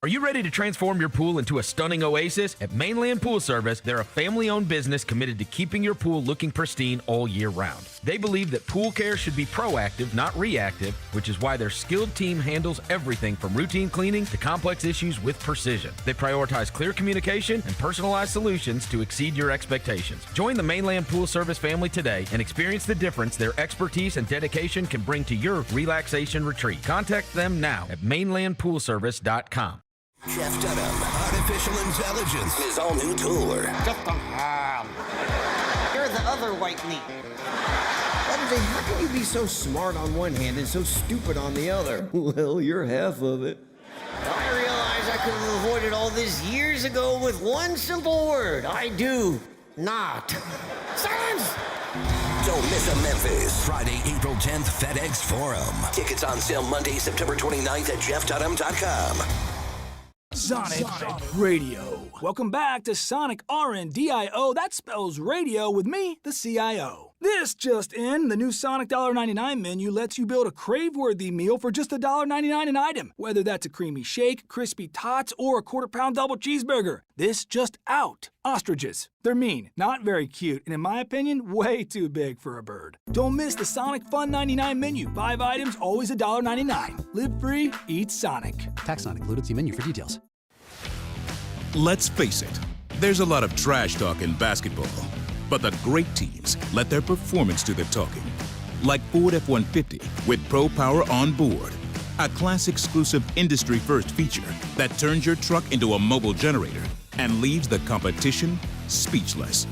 Are you ready to transform your pool into a stunning oasis? At Mainland Pool Service, they're a family-owned business committed to keeping your pool looking pristine all year round. They believe that pool care should be proactive, not reactive, which is why their skilled team handles everything from routine cleaning to complex issues with precision. They prioritize clear communication and personalized solutions to exceed your expectations. Join the Mainland Pool Service family today and experience the difference their expertise and dedication can bring to your relaxation retreat. Contact them now at mainlandpoolservice.com. Jeff Dunham, Artificial Intelligence, his all-new tour. You're the other white meat. How can you be so smart on one hand and so stupid on the other? Well, you're half of it. I realize I could have avoided all this years ago with one simple word. I do not. Silence! Don't miss a Memphis. Friday, April 10th, FedEx Forum. Tickets on sale Monday, September 29th at jeffdunham.com. Sonic Radio. Welcome back to Sonic RNDIO. That spells radio with me, the CIO. This just in, the new Sonic $1.99 menu lets you build a crave-worthy meal for just $1.99 an item. Whether that's a creamy shake, crispy tots, or a quarter-pound double cheeseburger. This just out. Ostriches. They're mean, not very cute, and in my opinion, way too big for a bird. Don't miss the Sonic Fun 99 menu. 5 items, always $1.99. Live free, eat Sonic. Tax not included. See menu for details. Let's face it, there's a lot of trash talk in basketball, but the great teams let their performance do the talking. Like Ford F-150 with Pro Power on board, a class-exclusive industry-first feature that turns your truck into a mobile generator and leaves the competition speechless.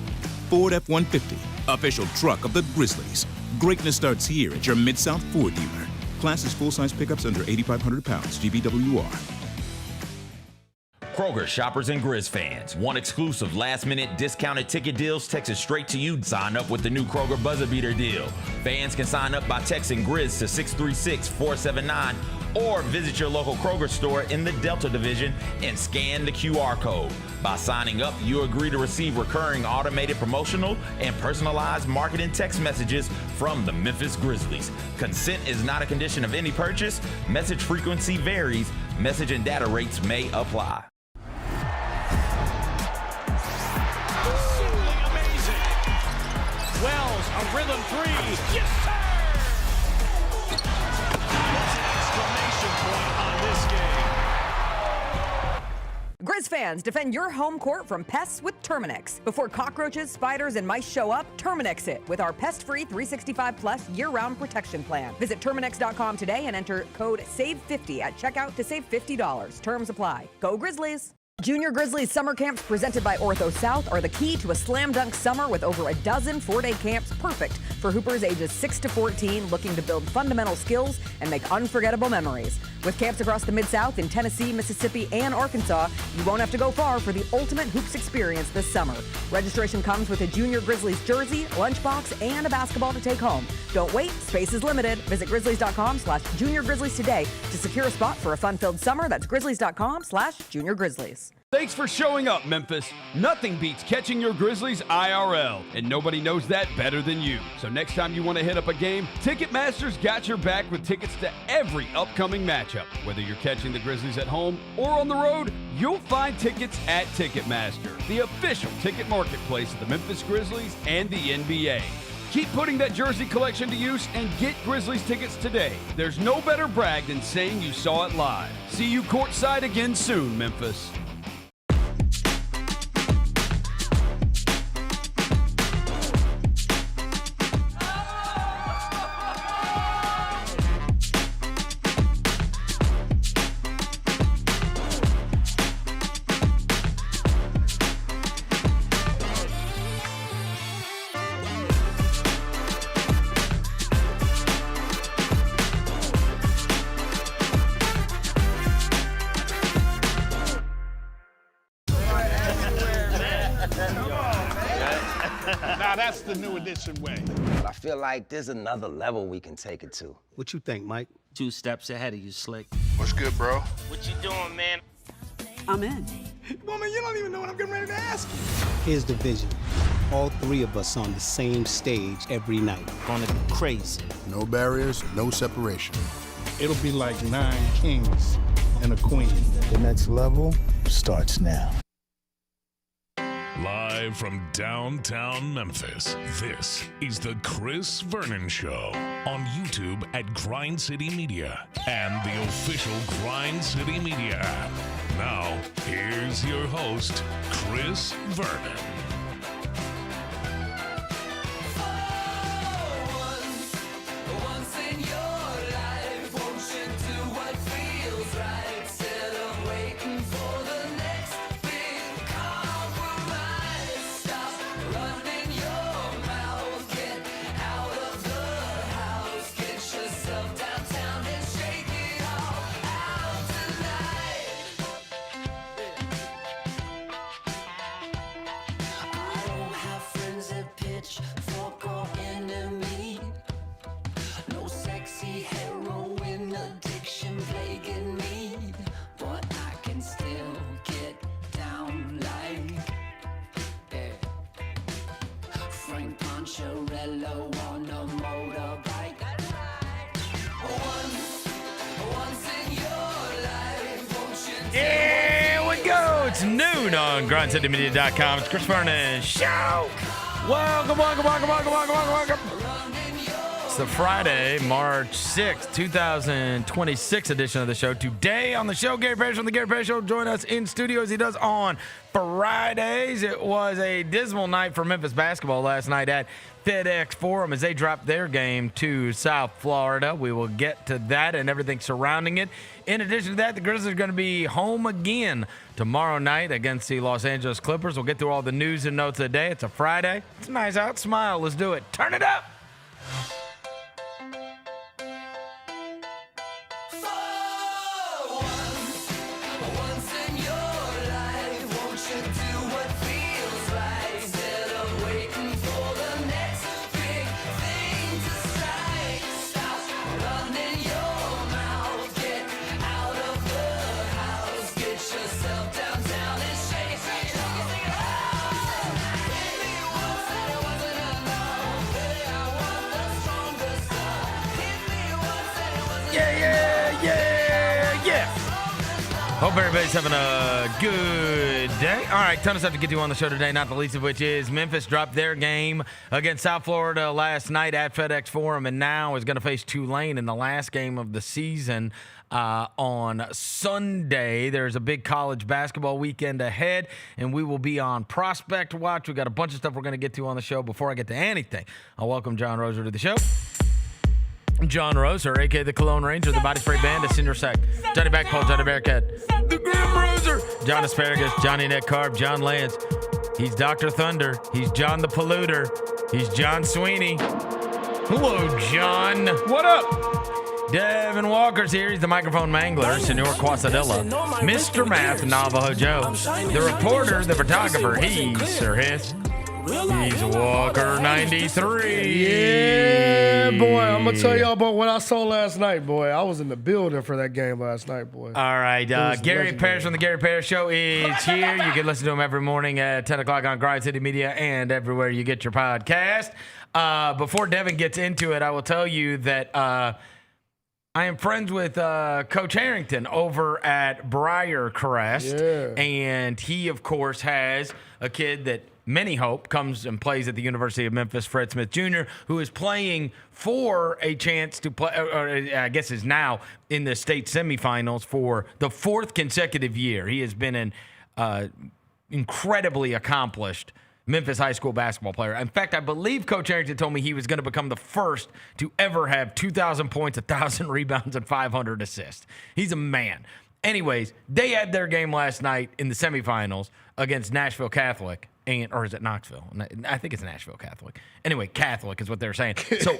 Ford F-150, official truck of the Grizzlies. Greatness starts here at your Mid-South Ford dealer. Class is full-size pickups under 8,500 pounds, GVWR. Kroger shoppers and Grizz fans. Want exclusive last-minute discounted ticket deals texted straight to you? Sign up with the new Kroger Buzzer Beater deal. Fans can sign up by texting Grizz to 636-479 or visit your local Kroger store in the Delta Division and scan the QR code. By signing up, you agree to receive recurring automated promotional and personalized marketing text messages from the Memphis Grizzlies. Consent is not a condition of any purchase. Message frequency varies. Message and data rates may apply. Wells, a rhythm three. Yes, sir! That's an exclamation point on this game. Grizz fans, defend your home court from pests with Terminix. Before cockroaches, spiders, and mice show up, Terminix it with our pest-free 365-plus year-round protection plan. Visit Terminix.com today and enter code SAVE50 at checkout to save $50. Terms apply. Go Grizzlies! Junior Grizzlies summer camps presented by Ortho South are the key to a slam dunk summer with over a dozen 4-day camps perfect for hoopers ages 6 to 14 looking to build fundamental skills and make unforgettable memories. With camps across the Mid-South in Tennessee, Mississippi, and Arkansas, you won't have to go far for the ultimate hoops experience this summer. Registration comes with a Junior Grizzlies jersey, lunchbox, and a basketball to take home. Don't wait, space is limited. Visit Grizzlies.com/Junior Grizzlies today to secure a spot for a fun-filled summer. That's Grizzlies.com/Junior Grizzlies. Thanks for showing up, Memphis. Nothing beats catching your Grizzlies IRL, and nobody knows that better than you. So next time you want to hit up a game, Ticketmaster's got your back with tickets to every upcoming matchup. Whether you're catching the Grizzlies at home or on the road, you'll find tickets at Ticketmaster, the official ticket marketplace of the Memphis Grizzlies and the NBA. Keep putting that jersey collection to use and get Grizzlies tickets today. There's no better brag than saying you saw it live. See you courtside again soon, Memphis. That's the new edition way. I feel like there's another level we can take it to. What you think, Mike? 2 steps ahead of you, Slick. What's good, bro? What you doing, man? I'm in. Woman, you don't even know what I'm getting ready to ask you. Here's the vision. All 3 of us on the same stage every night. Gonna be crazy. No barriers, no separation. It'll be like 9 kings and a queen. The next level starts now. Live from downtown Memphis, this is the Chris Vernon Show on YouTube at Grind City Media and the official Grind City Media app. Now, here's your host, Chris Vernon. It's noon on GrindCityMedia.com. It's Chris Vernon Show. Welcome. It's the Friday, March 6th, 2026 edition of the show. Today on the show, Gary Parrish on the Gary Parrish Show. Join us in studio as he does on Fridays. It was a dismal night for Memphis basketball last night at FedEx Forum as they dropped their game to South Florida. We will get to that and everything surrounding it. In addition to that, the Grizz are going to be home again tomorrow night against the Los Angeles Clippers. We'll get through all the news and notes of the day. It's a Friday. It's nice out. Smile. Let's do it. Turn it up. Hope everybody's having a good day. All right, ton of stuff to get to on the show today, not the least of which is Memphis dropped their game against South Florida last night at FedEx Forum and now is going to face Tulane in the last game of the season on Sunday. There's a big college basketball weekend ahead, and we will be on Prospect Watch. We've got a bunch of stuff we're going to get to on the show. Before I get to anything, I'll welcome John Roser to the show. John Roser, a.k.a. the Cologne Ranger, the Body Spray Band, the Cinder Sack, Johnny Backpole, Johnny Bearcat, the Grim Roser, John Asparagus, Johnny Neck Carb, John Lance. He's Dr. Thunder. He's John the Polluter. He's John Sweeney. Hello, John. What up? Devin Walker's here. He's the microphone mangler, Senor Quasadilla, Mr. Math, Navajo Joe, the reporter, the photographer, he's Sir Hiss. He's Walker 93. Yeah, boy. I'm going to tell y'all about what I saw last night, boy. I was in the building for that game last night, boy. All right. Gary Parrish on the Gary Parrish Show is here. You can listen to him every morning at 10 o'clock on Grind City Media and everywhere you get your podcast. Before Devin gets into it, I will tell you that I am friends with Coach Harrington over at Briarcrest. Yeah. And he, of course, has a kid that many hope comes and plays at the University of Memphis, Fred Smith Jr., who is playing for a chance to play, or I guess is now in the state semifinals for the fourth consecutive year. He has been an incredibly accomplished Memphis high school basketball player. In fact, I believe Coach Harrington told me he was going to become the first to ever have 2,000 points, 1,000 rebounds, and 500 assists. He's a man. Anyways, they had their game last night in the semifinals against Nashville Catholic. Or is it Knoxville? I think it's Nashville Catholic. Anyway, Catholic is what they're saying. So,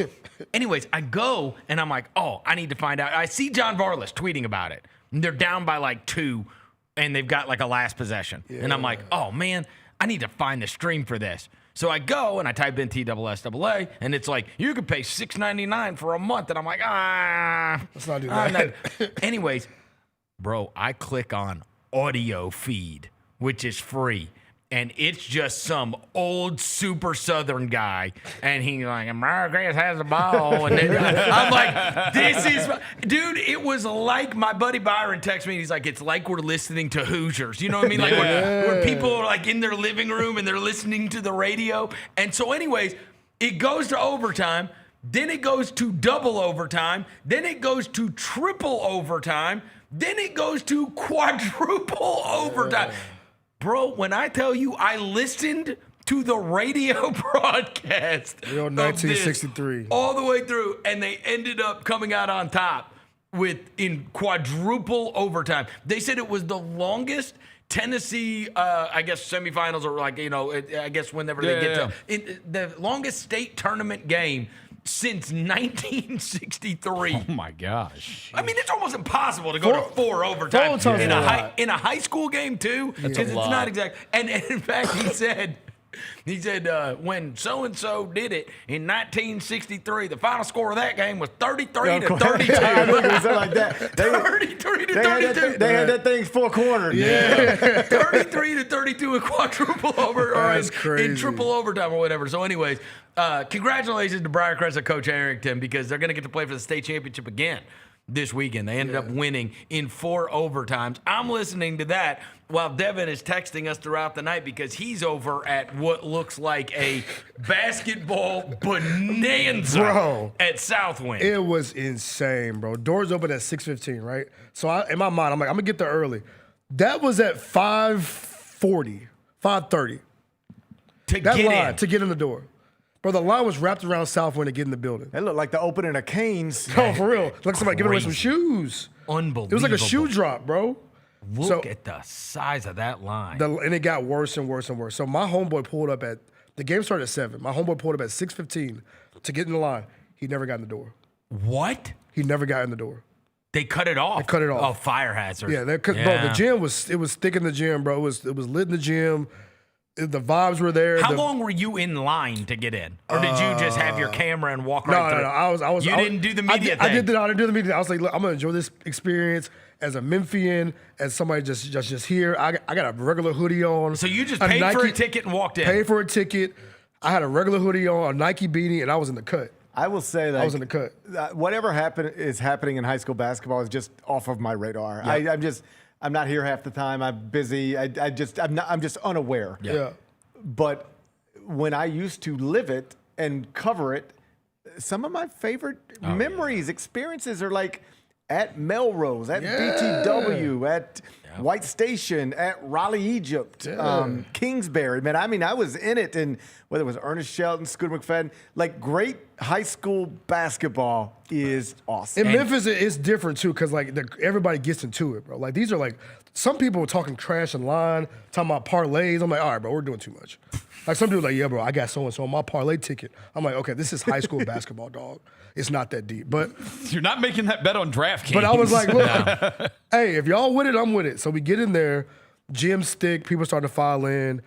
anyways, I go and I'm like, oh, I need to find out. I see John Varlas tweeting about it. And they're down by like 2, and they've got like a last possession. Yeah. And I'm like, oh, man, I need to find the stream for this. So I go and I type in TSSAA, and it's like, you could pay $6.99 for a month. And I'm like, let's not do that. Anyways, bro, I click on audio feed, which is free. and it's just some old super Southern guy, and he's like, Grizz has the ball, and then I'm like, this is, dude, it was like my buddy Byron texted me, and he's like, it's like we're listening to Hoosiers, you know what I mean? Like where people are like in their living room and they're listening to the radio, and so anyways, it goes to overtime, then it goes to double overtime, then it goes to triple overtime, then it goes to quadruple overtime. Bro, when I tell you I listened to the radio broadcast Real 1963 all the way through, and they ended up coming out on top in quadruple overtime. They said it was the longest Tennessee, I guess, semifinals, or like, I guess whenever they get to the longest state tournament game since 1963. Oh my gosh! I mean, it's almost impossible to go to 4 overtime in a high school game too, because it's not exact. And in fact, he said when so and so did it in 1963, the final score of that game was 33 to 32. Like that. 33 to 32. They had that thing 4 quarters. Yeah, 33 to 32 in quadruple in triple overtime or whatever. So, anyways. Congratulations to Briarcrest Coach Harrington, because they're going to get to play for the state championship again this weekend. They ended up winning in 4 overtimes. I'm listening to that while Devin is texting us throughout the night, because he's over at what looks like a basketball bonanza at Southwind. It was insane, bro. Doors open at 6:15, right? So in my mind, I'm like, I'm going to get there early. That was at 5:40, 5:30. To get in the door. Bro, the line was wrapped around Southwind to get in the building. It looked like the opening of Cane's. Oh, for real. Like somebody giving away some shoes. Unbelievable. It was like a shoe drop, bro. Look at the size of that line. And it got worse and worse and worse. So my homeboy pulled up the game started at 7. My homeboy pulled up at 6:15 to get in the line. He never got in the door. What? He never got in the door. They cut it off. They cut it off. Oh, fire hazard. Yeah, bro, the gym was thick in the gym, bro. It was lit in the gym. The vibes were there. How long were you in line to get in, or did you just have your camera and walk right through? No. I was. You didn't do the media thing. I didn't do the media. I was like, look, I'm gonna enjoy this experience as a Memphian, as somebody just here. I got a regular hoodie on. So you just paid for a ticket and walked in. Paid for a ticket. I had a regular hoodie on, a Nike beanie, and I was in the cut. I will say that I was in the cut. Whatever is happening in high school basketball is just off of my radar. Yeah. I'm not here half the time. I'm busy. I'm just unaware. Yeah. But when I used to live it and cover it, some of my favorite memories, experiences are like at Melrose, at BTW, at White Station, at Raleigh, Egypt, Kingsbury. Man, I mean, I was in it, and whether it was Ernest Shelton, Scooter McFadden, like great high school basketball is awesome. In Memphis, it's different too, because like everybody gets into it, bro. Like these are like, some people were talking trash in line, talking about parlays. I'm like, all right, bro, we're doing too much. Like some dude like, yeah, bro, I got so-and-so on my parlay ticket. I'm like, okay, this is high school basketball, dog. It's not that deep. But you're not making that bet on DraftKings. But I was like, look, hey, if y'all with it, I'm with it. So we get in there, gym stick, people start to file in.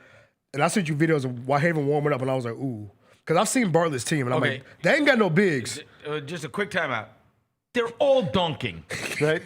And I sent you videos of Whitehaven warming up, and I was like, ooh. Because I've seen Bartlett's team, and I'm like, they ain't got no bigs. Just a quick timeout. They're all dunking. Right?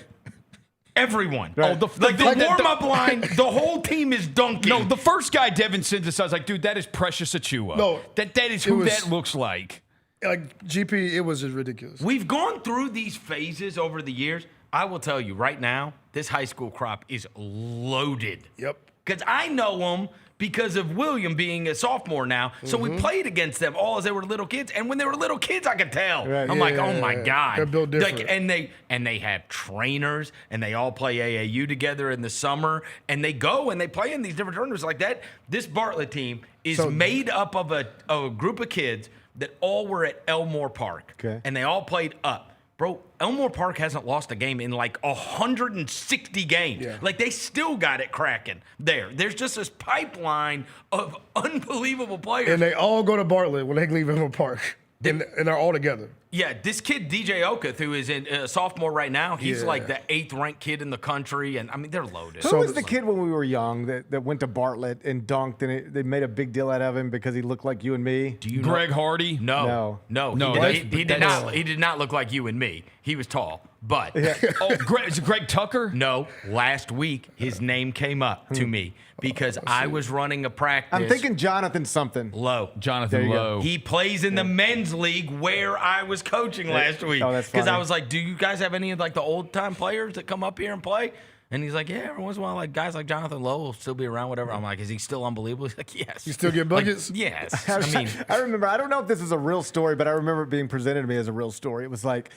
Everyone. Right. The warm-up line, the whole team is dunking. No, the first guy Devin sends us, I was like, dude, that is Precious Achua. No. That is who that looks like. Like, GP, it was just ridiculous. We've gone through these phases over the years. I will tell you right now, this high school crop is loaded. Yep. Because I know them because of William being a sophomore now. So we played against them all as they were little kids. And when they were little kids, I could tell. Right. I'm oh my God. They're built different. Like, and they have trainers, and they all play AAU together in the summer. And they go and they play in these different tournaments like that. This Bartlett team is made up of a group of kids that all were at Elmore Park. Okay. And they all played up. Bro, Elmore Park hasn't lost a game in like 160 games. Yeah. Like, they still got it cracking there. There's just this pipeline of unbelievable players. And they all go to Bartlett when they leave Elmore Park. And they're all together. Yeah, this kid, DJ Oketh, who is a sophomore right now, he's like the 8th ranked kid in the country. And I mean, they're loaded. Who was the kid when we were young that went to Bartlett and dunked and they made a big deal out of him because he looked like you and me? Do you Greg Hardy? No. He did not. He did not look like you and me. He was tall. But is it Greg Tucker? No. Last week, his name came up to me because I was running a practice. I'm thinking Jonathan something. Lowe. Jonathan Lowe. He plays in the men's league where I was coaching last week. Oh, that's because funny. I was like, do you guys have any of like the old time players that come up here and play? And he's like, yeah, every once in a while, like guys like Jonathan Lowe will still be around, whatever. I'm like, is he still unbelievable? He's like, yes. You still get buckets? Like, yes. I remember, I don't know if this is a real story, but I remember it being presented to me as a real story. It was like,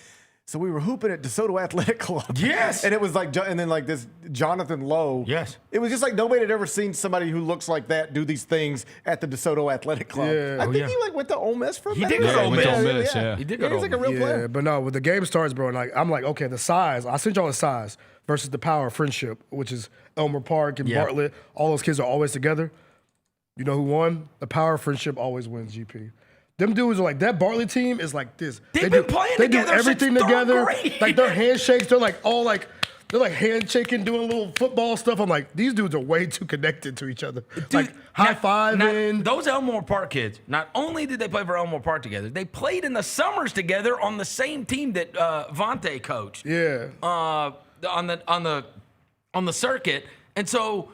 so we were hooping at DeSoto Athletic Club. Yes. And it was like, and then like this Jonathan Lowe. Yes. It was just like nobody had ever seen somebody who looks like that do these things at the DeSoto Athletic Club. Yeah. I think he like went to Ole Miss for a minute. He did go to Ole Miss. Yeah. He did go to He's Ole like a real Miss. player. But no, when the game starts, bro, and like I'm like, okay, the size. I sent y'all the size versus the power of friendship, which is Elmer Park and Bartlett. All those kids are always together. You know who won? The power of friendship always wins, GP. Them dudes are like, that Bartlett team is like this. They've been playing They together do everything since together. third grade. Like their handshakes, they're like handshaking, doing little football stuff. I'm like, these dudes are way too connected to each other. Dude, like high-fiving. Those Elmore Park kids, not only did they play for Elmore Park together, they played in the summers together on the same team that Vontae coached. Yeah. On the circuit. And so,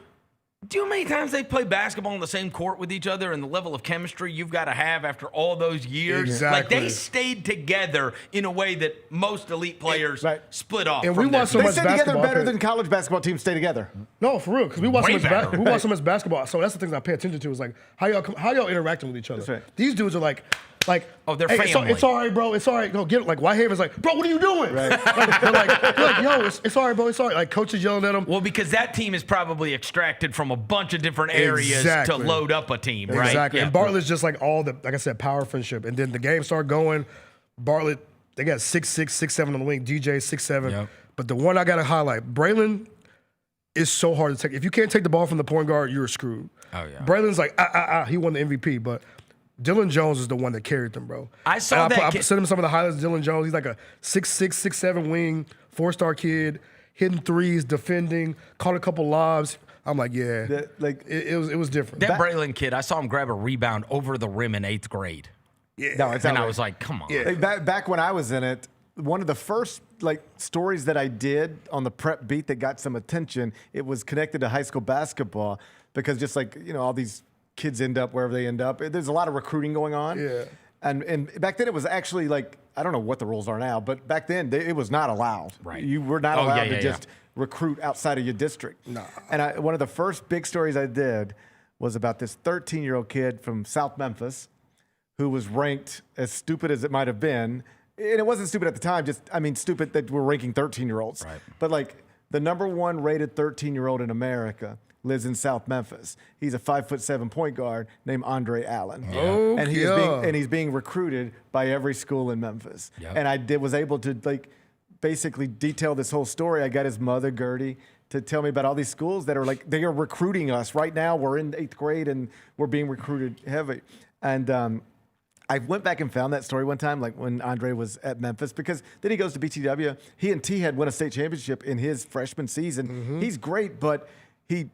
do you know how many times they play basketball on the same court with each other and the level of chemistry you've got to have after all those years? Exactly. Like, they stayed together in a way that most elite players split off. And from we their watch so team. They much stay together basketball. better than college basketball teams stay together. No, for real, because we watch Way so much better. we watch so much basketball. So that's the things I pay attention to is like how y'all interacting with each other. That's right. These dudes are like, oh, they're hey, family. It's all right, bro. It's all right. Go get it. Like Whitehaven's like, bro, what are you doing? Right. they're like, yo, it's all right, bro. It's all right. Like coaches yelling at them. Well, because that team is probably extracted from a bunch of different areas to load up a team, right? Exactly. Yeah. And Bartlett's just like like I said, power friendship. And then the game started going. Bartlett, they got 6'6", 6'7" on the wing. DJ 6'7". Yep. But the one I got to highlight, Braylon is so hard to take. If you can't take the ball from the point guard, you're screwed. Oh, yeah. Braylon's like, he won the MVP, but Dillon Jones is the one that carried them, bro. I saw that I kid- sent him some of the highlights of Dillon Jones. He's like a 6'6", 6'7" wing, 4-star kid, hitting threes, defending, caught a couple lobs. I'm like, yeah, it was different. That Braylon kid, I saw him grab a rebound over the rim in 8th grade. Yeah. No, it's And I outrageous. was like, come on. Yeah. Like, back when I was in it, one of the first stories that I did on the prep beat that got some attention, it was connected to high school basketball because just all these kids end up wherever they end up. There's a lot of recruiting going on. Yeah. And back then it was actually I don't know what the rules are now, but back then it was not allowed. Right. You were not allowed to just yeah. recruit outside of your district. Nah. And one of the first big stories I did was about this 13-year-old kid from South Memphis who was ranked as stupid as it might have been. And it wasn't stupid at the time, stupid that we're ranking 13-year-olds. Right. But the number 1 rated 13-year-old in America lives in South Memphis. He's a 5'7" point guard named Andre Allen. Yeah. Oh, And he's being recruited by every school in Memphis. Yep. And I was able to basically detail this whole story. I got his mother, Gertie, to tell me about all these schools that are they are recruiting us. Right now we're in 8th grade and we're being recruited heavy. And I went back and found that story one time, when Andre was at Memphis, because then he goes to BTW. He and T had won a state championship in his freshman season. Mm-hmm. He's great, but he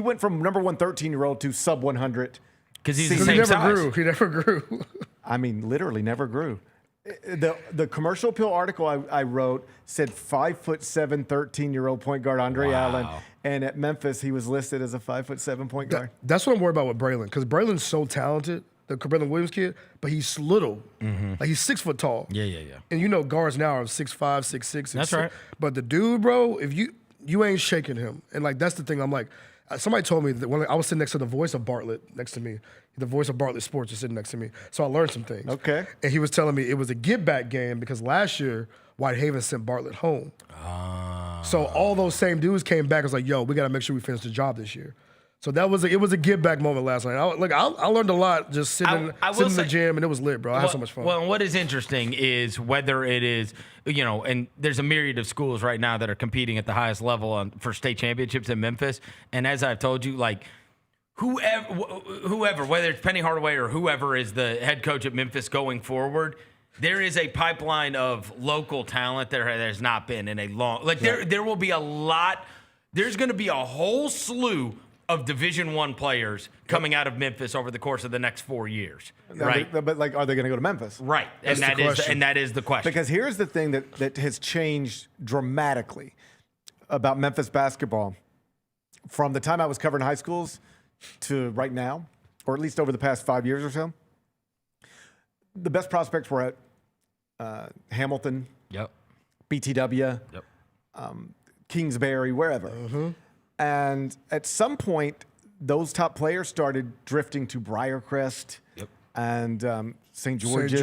went from number 1 13-year-old to sub 100. Because he's the Because same he never size. grew. He never grew. I mean, literally never grew. The commercial appeal article I wrote said 5'7", 13-year-old point guard Andre Allen, and at Memphis he was listed as a 5'7" point guard. That's what I'm worried about with Braylon, because Braylon's so talented, the Braylon Williams kid, but he's little. Mm-hmm. Like he's 6 foot tall. Yeah. And guards now are 6'5", 6'6". That's right. But the dude, bro, if you ain't shaking him, and that's the thing. I'm like, somebody told me that when I was sitting next to the voice of Bartlett next to me, the voice of Bartlett Sports was sitting next to me, so I learned some things. Okay. And he was telling me it was a give back game because last year Whitehaven sent Bartlett home. So all those same dudes came back and was like, yo, we got to make sure we finish the job this year. So it was a give back moment last night. I learned a lot just sitting in the gym, and it was lit, bro. I had so much fun. Well, and what is interesting is whether it is, and there's a myriad of schools right now that are competing at the highest level for state championships in Memphis. And as I've told you, whoever, whether it's Penny Hardaway or whoever is the head coach at Memphis going forward, There is a pipeline of local talent there's not been in a long. There will be a lot. There's going to be a whole slew of Division I players coming out of Memphis over the course of the next 4 years, right? But are they going to go to Memphis? Right, and that is the question. Because here's the thing that has changed dramatically about Memphis basketball from the time I was covering high schools to right now, or at least over the past 5 years or so. The best prospects were at Hamilton, BTW, Kingsbury, wherever. Mm-hmm. And at some point, those top players started drifting to Briarcrest and St. George's,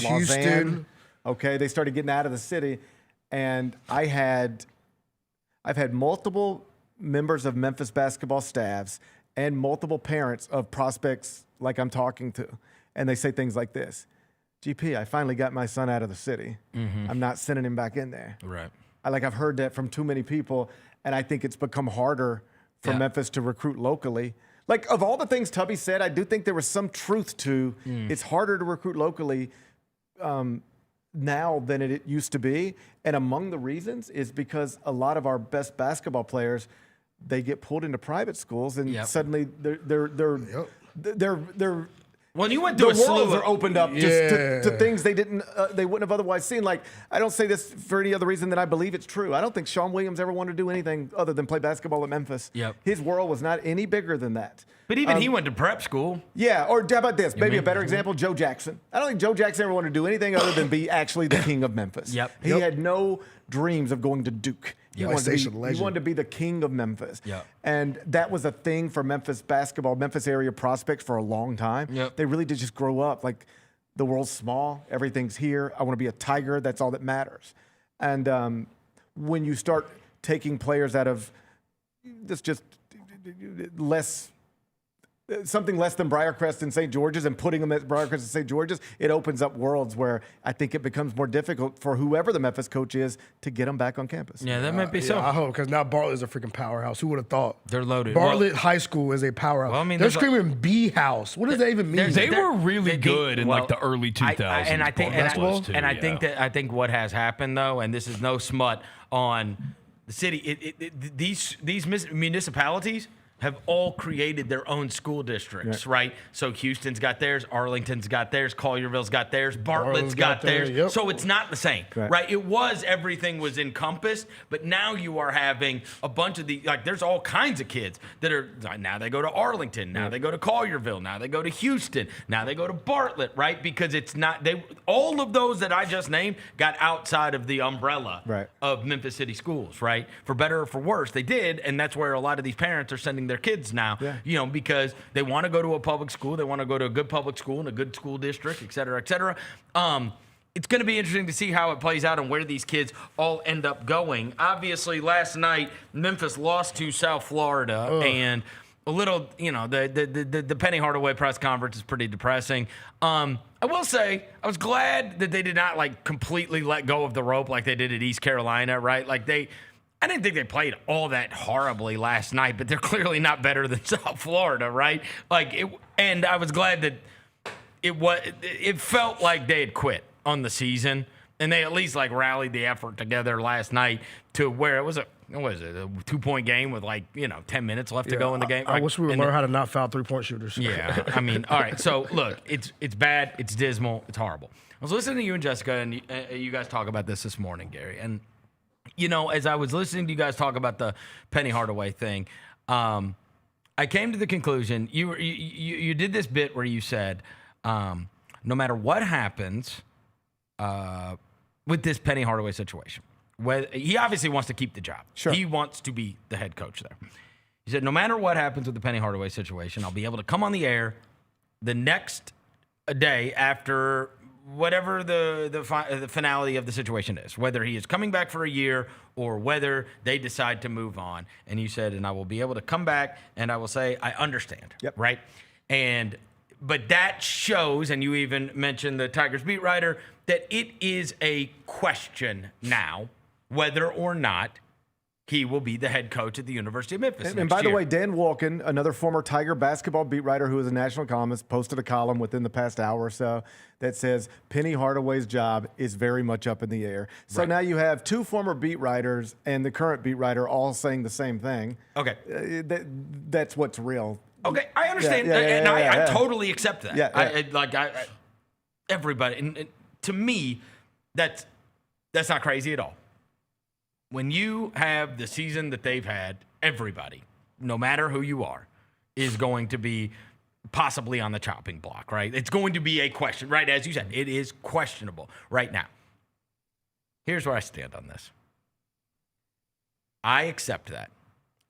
Houston. Lausanne. Okay, they started getting out of the city. And I've had multiple members of Memphis basketball staffs and multiple parents of prospects like I'm talking to. And they say things like this: GP, I finally got my son out of the city. Mm-hmm. I'm not sending him back in there. Right. I've heard that from too many people, and I think it's become harder for Memphis to recruit locally. Like, of all the things Tubby said, I do think there was some truth to it's harder to recruit locally now than it used to be. And among the reasons is because a lot of our best basketball players, they get pulled into private schools, and suddenly they're Well, you went through the worlds are opened up just to things they wouldn't have otherwise seen. Like, I don't say this for any other reason than I believe it's true. I don't think Sean Williams ever wanted to do anything other than play basketball at Memphis. Yep. His world was not any bigger than that. But even he went to prep school. Yeah, or how about this? Maybe a better example, Joe Jackson. I don't think Joe Jackson ever wanted to do anything other than be actually the king of Memphis. He had no dreams of going to Duke. He wanted to be the king of Memphis. And that was a thing for Memphis basketball, Memphis area prospects for a long time. They really did just grow up. Like, the world's small, everything's here. I want to be a Tiger. That's all that matters. And when you start taking players out of this just something less than Briarcrest and St. George's and putting them at Briarcrest and St. George's, it opens up worlds where I think it becomes more difficult for whoever the Memphis coach is to get them back on campus. Yeah, that might be so. I hope, because now Bartlett's a freaking powerhouse. Who would have thought? They're loaded. Bartlett High School is a powerhouse. Well, I mean, they're screaming B House. What does that even mean? They were really good in like the early 2000s. And I think what has happened, though, and this is no smut on the city, these municipalities have all created their own school districts, right? So Houston's got theirs, Arlington's got theirs, Collierville's got theirs, Bartlett's got theirs. So it's not the same, right? It was, everything was encompassed, but now you are having a bunch of the, like, there's all kinds of kids that are, now they go to Arlington, now they go to Collierville, now they go to Houston, now they go to Bartlett, right? Because it's not, all of those that I just named got outside of the umbrella of Memphis City schools, right? For better or for worse, they did, and that's where a lot of these parents are sending their kids now, because they want to go to a public school, they want to go to a good public school in a good school district, et cetera, et cetera. It's going to be interesting to see how it plays out and where these kids all end up going. Obviously, last night, Memphis lost to South Florida, and a little, the Penny Hardaway press conference is pretty depressing. I will say, I was glad that they did not, like, completely let go of the rope like they did at East Carolina, right? Like, I didn't think they played all that horribly last night, but they're clearly not better than South Florida, right? And I was glad that it felt like they had quit on the season, and they at least rallied the effort together last night to where it was a 2-point game with 10 minutes left to go in the game. I wish we would learn how to not foul 3-point shooters. Yeah, I mean, all right. So look, it's bad, it's dismal, it's horrible. I was listening to you and Jessica, and you guys talk about this morning, Gary, and as I was listening to you guys talk about the Penny Hardaway thing, I came to the conclusion, you did this bit where you said, no matter what happens with this Penny Hardaway situation, he obviously wants to keep the job. Sure. He wants to be the head coach there. He said, no matter what happens with the Penny Hardaway situation, I'll be able to come on the air the next day after whatever the finality of the situation is, whether he is coming back for a year or whether they decide to move on. And you said, and I will be able to come back and I will say, I understand, right? But that shows, and you even mentioned the Tigers beat writer, that it is a question now whether or not he will be the head coach at the University of Memphis. And by the way, Dan Walken, another former Tiger basketball beat writer who is a national columnist, posted a column within the past hour or so that says Penny Hardaway's job is very much up in the air. So now you have two former beat writers and the current beat writer all saying the same thing. Okay. That's what's real. Okay, I understand, I totally accept that. Everybody, and to me, that's not crazy at all. When you have the season that they've had, everybody, no matter who you are, is going to be possibly on the chopping block, right? It's going to be a question, right? As you said, it is questionable right now. Here's where I stand on this. I accept that.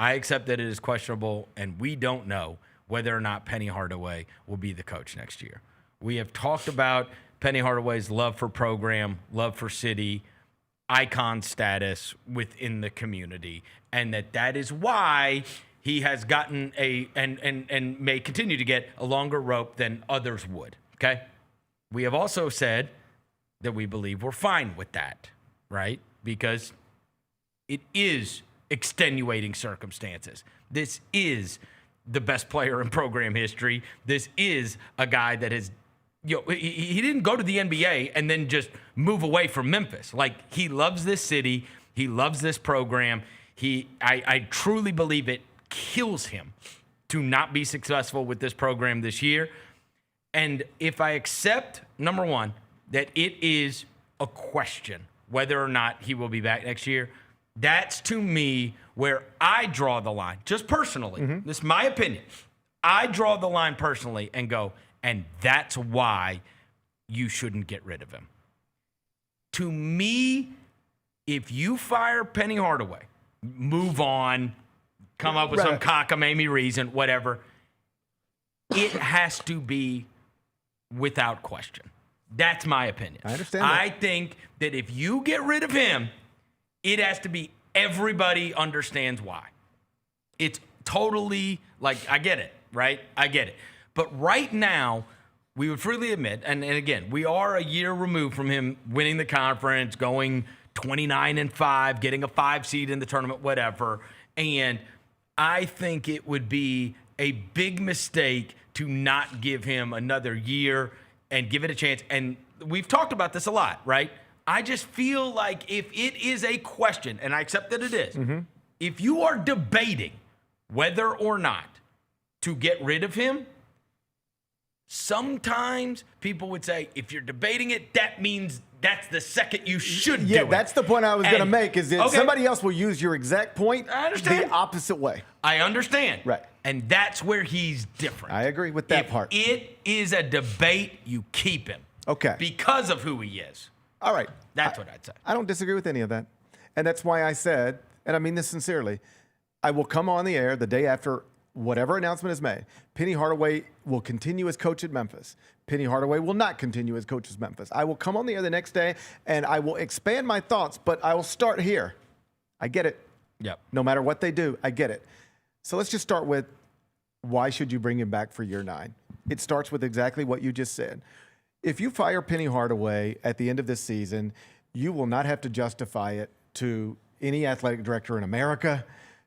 I accept that it is questionable, and we don't know whether or not Penny Hardaway will be the coach next year. We have talked about Penny Hardaway's love for program, love for city, icon status within the community, and that is why he has gotten and may continue to get a longer rope than others would, okay? We have also said that we believe we're fine with that, right? Because it is extenuating circumstances. This is the best player in program history. This is a guy that has he didn't go to the NBA and then just move away from Memphis. Like, he loves this city. He loves this program. I truly believe it kills him to not be successful with this program this year. And if I accept, number one, that it is a question whether or not he will be back next year, that's to me where I draw the line, just personally. This is my opinion. I draw the line personally and go, and that's why you shouldn't get rid of him. To me, if you fire Penny Hardaway, move on, come up with some cockamamie reason, whatever, it has to be without question. That's my opinion. I understand that. I think that if you get rid of him, it has to be everybody understands why. It's totally, like, I get it, right? I get it. But right now, we would freely admit, and again, we are a year removed from him winning the conference, going 29-5, getting a 5 seed in the tournament, whatever. And I think it would be a big mistake to not give him another year and give it a chance. And we've talked about this a lot, right? I just feel like if it is a question, and I accept that it is, if you are debating whether or not to get rid of him, sometimes people would say, if you're debating it, that means that's the second you should do it. Yeah, that's the point I was going to make, is that somebody else will use your exact point the opposite way. I understand. Right. And that's where he's different. I agree with that part. It is a debate, you keep him. Okay. Because of who he is. All right. That's what I'd say. I don't disagree with any of that. And that's why I said, and I mean this sincerely, I will come on the air the day after whatever announcement is made. Penny Hardaway will continue as coach at Memphis. Penny Hardaway will not continue as coach at Memphis. I will come on the air the next day, and I will expand my thoughts, but I will start here. I get it. Yep. No matter what they do, I get it. So let's just start with, why should you bring him back for year 9? It starts with exactly what you just said. If you fire Penny Hardaway at the end of this season, you will not have to justify it to any athletic director in America,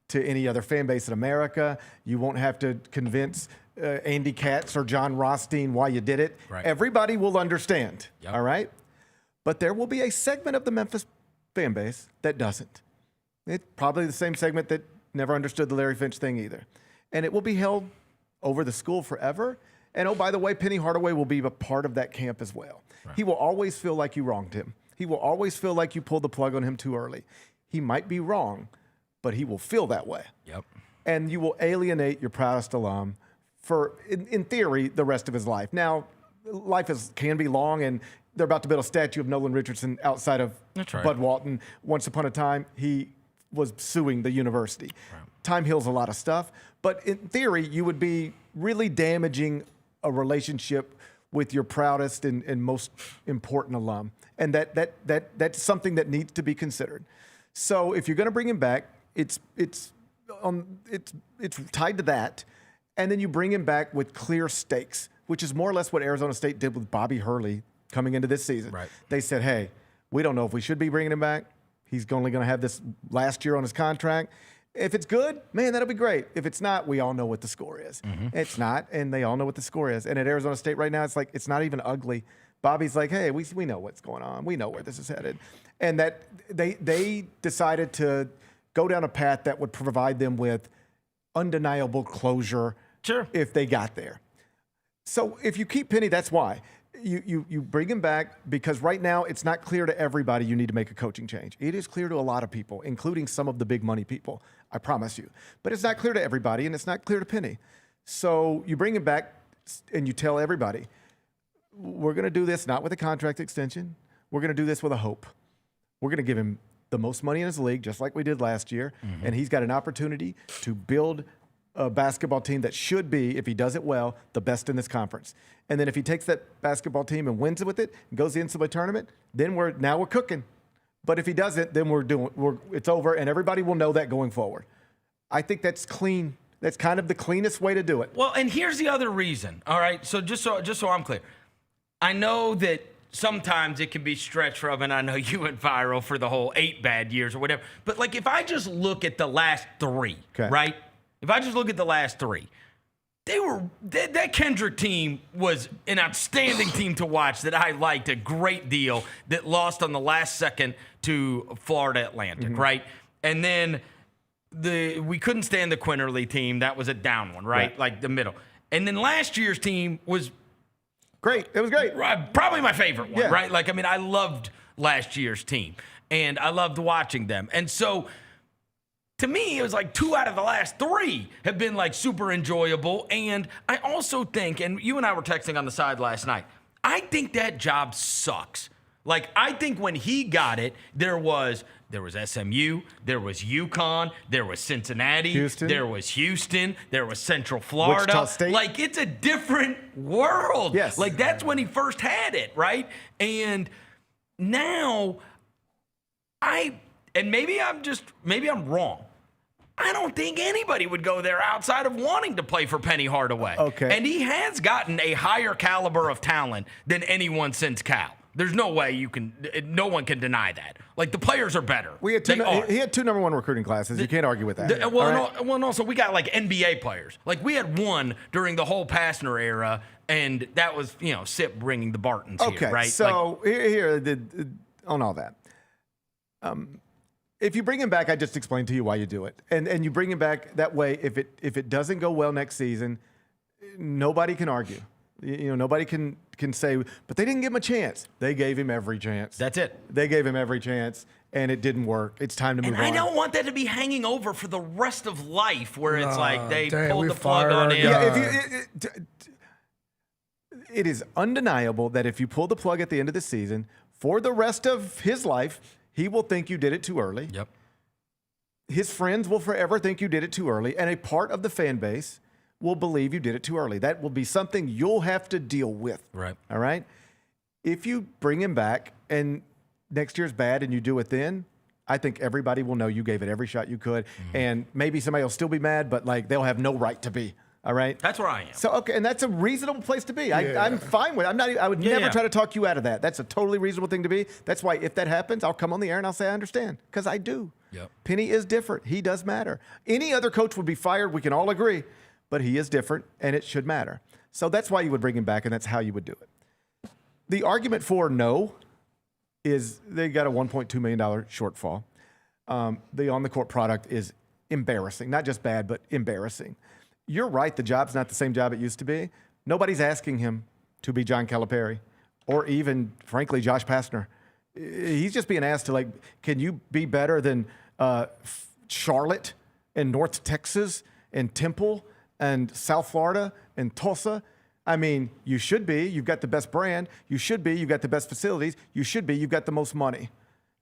to any other fan base in America. You won't have to convince Andy Katz or John Rothstein why you did it. Right. Everybody will understand, all right? But there will be a segment of the Memphis fan base that doesn't. It's probably the same segment that never understood the Larry Finch thing either. And it will be held over the school forever. And, oh, by the way, Penny Hardaway will be a part of that camp as well. Right. He will always feel like you wronged him. He will always feel like you pulled the plug on him too early. He might be wrong, but he will feel that way. Yep. And you will alienate your proudest alum for, in theory, the rest of his life. Now, life can be long, and they're about to build a statue of Nolan Richardson outside of Bud Walton. Once upon a time, he was suing the university. Right. Time heals a lot of stuff, but in theory, you would be really damaging a relationship with your proudest and most important alum. And that's something that needs to be considered. So if you're going to bring him back, it's tied to that, and then you bring him back with clear stakes, which is more or less what Arizona State did with Bobby Hurley coming into this season. Right. They said, hey, we don't know if we should be bringing him back. He's only going to have this last year on his contract. If it's good, man, that'll be great. If it's not, we all know what the score is. It's not, and they all know what the score is. And at Arizona State right now, it's like it's not even ugly. Bobby's like, hey, we know what's going on. We know where this is headed. And that they decided to go down a path that would provide them with undeniable closure if they got there. So if you keep Penny, that's why. You bring him back because right now it's not clear to everybody you need to make a coaching change. It is clear to a lot of people, including some of the big money people, I promise you. But it's not clear to everybody, and it's not clear to Penny. So you bring him back and you tell everybody, we're going to do this not with a contract extension. We're going to do this with a hope. We're going to give him the most money in his league, just like we did last year, and he's got an opportunity to build a basketball team that should be, if he does it well, the best in this conference. And then if he takes that basketball team and wins it with it, and goes to the NCAA tournament, then we're cooking. But if he doesn't, then it's over, and everybody will know that going forward. I think that's clean. That's kind of the cleanest way to do it. Well, and here's the other reason. All right, so just so I'm clear, I know that sometimes it can be stretched from, and I know you went viral for the whole 8 bad years or whatever. But like, if I just look at the last 3, right? If I just look at the last 3, that Kendrick team was an outstanding team to watch that I liked a great deal, that lost on the last second to Florida Atlantic, right? And then we couldn't stand the Quinterly team. That was a down one, right? Like the middle. And then last year's team was great. It was great. Probably my favorite one, right? Like, I mean, I loved last year's team, and I loved watching them. And so, to me, it was like 2 out of the last 3 have been like super enjoyable. And I also think, and you and I were texting on the side last night, I think that job sucks. Like, I think when he got it, there was SMU, there was UConn, there was Cincinnati, there was Houston, there was Central Florida. Wichita State. Like, it's a different world. Yes. Like, that's when he first had it, right? And now and maybe I'm wrong. I don't think anybody would go there outside of wanting to play for Penny Hardaway. Okay. And he has gotten a higher caliber of talent than anyone since Cal. There's no way no one can deny that. Like, the players are better. He had 2 number 1 recruiting classes. You can't argue with that. Also, we got like NBA players. Like, we had one during the whole Pastner era, and that was, Sip bringing the Bartons here, right? So on all that. If you bring him back, I just explained to you why you do it. And you bring him back that way, if it doesn't go well next season, nobody can argue. Nobody can say, but they didn't give him a chance. They gave him every chance. That's it. They gave him every chance, and it didn't work. It's time to move on. And I don't want that to be hanging over for the rest of life, where it's like they pulled the plug on him. It is undeniable that if you pull the plug at the end of the season, for the rest of his life, he will think you did it too early. Yep. His friends will forever think you did it too early, and a part of the fan base will believe you did it too early. That will be something you'll have to deal with. Right. All right? If you bring him back and next year's bad and you do it then, I think everybody will know you gave it every shot you could. And maybe somebody will still be mad, but like they'll have no right to be. All right? That's where I am. So, okay, and that's a reasonable place to be. I'm fine with it. I would never try to talk you out of that. That's a totally reasonable thing to be. That's why if that happens, I'll come on the air and I'll say I understand, because I do. Yep. Penny is different. He does matter. Any other coach would be fired. We can all agree. But he is different, and it should matter. So that's why you would bring him back, and that's how you would do it. The argument for no is they got a $1.2 million shortfall. The on-the-court product is embarrassing. Not just bad, but embarrassing. You're right. The job's not the same job it used to be. Nobody's asking him to be John Calipari or even, frankly, Josh Pastner. He's just being asked to, like, can you be better than Charlotte and North Texas and Temple and South Florida and Tulsa? I mean, you should be. You've got the best brand. You should be. You've got the best facilities. You should be. You've got the most money.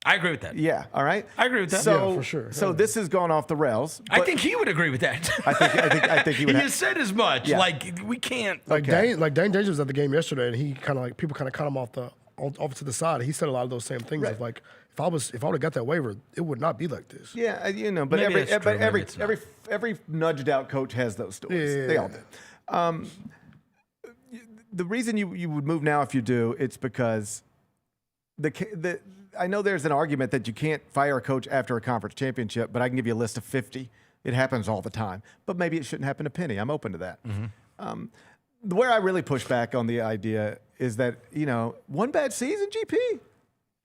I agree with that. Yeah, all right? I agree with that. So, yeah, for sure. So this has gone off the rails. I think he would agree with that. I think he would. He has said as much. Yeah. Like, we can't. Like, Dane Danger was at the game yesterday, and he kind of like, people kind of cut him off to the side. He said a lot of those same things. Right. Of like, if I would have got that waiver, it would not be like this. Yeah, but every nudged out coach has those stories. Yeah. They all do. The reason you would move now if you do, it's because I know there's an argument that you can't fire a coach after a conference championship, but I can give you a list of 50. It happens all the time. But maybe it shouldn't happen to Penny. I'm open to that. Where I really push back on the idea is that, one bad season, GP,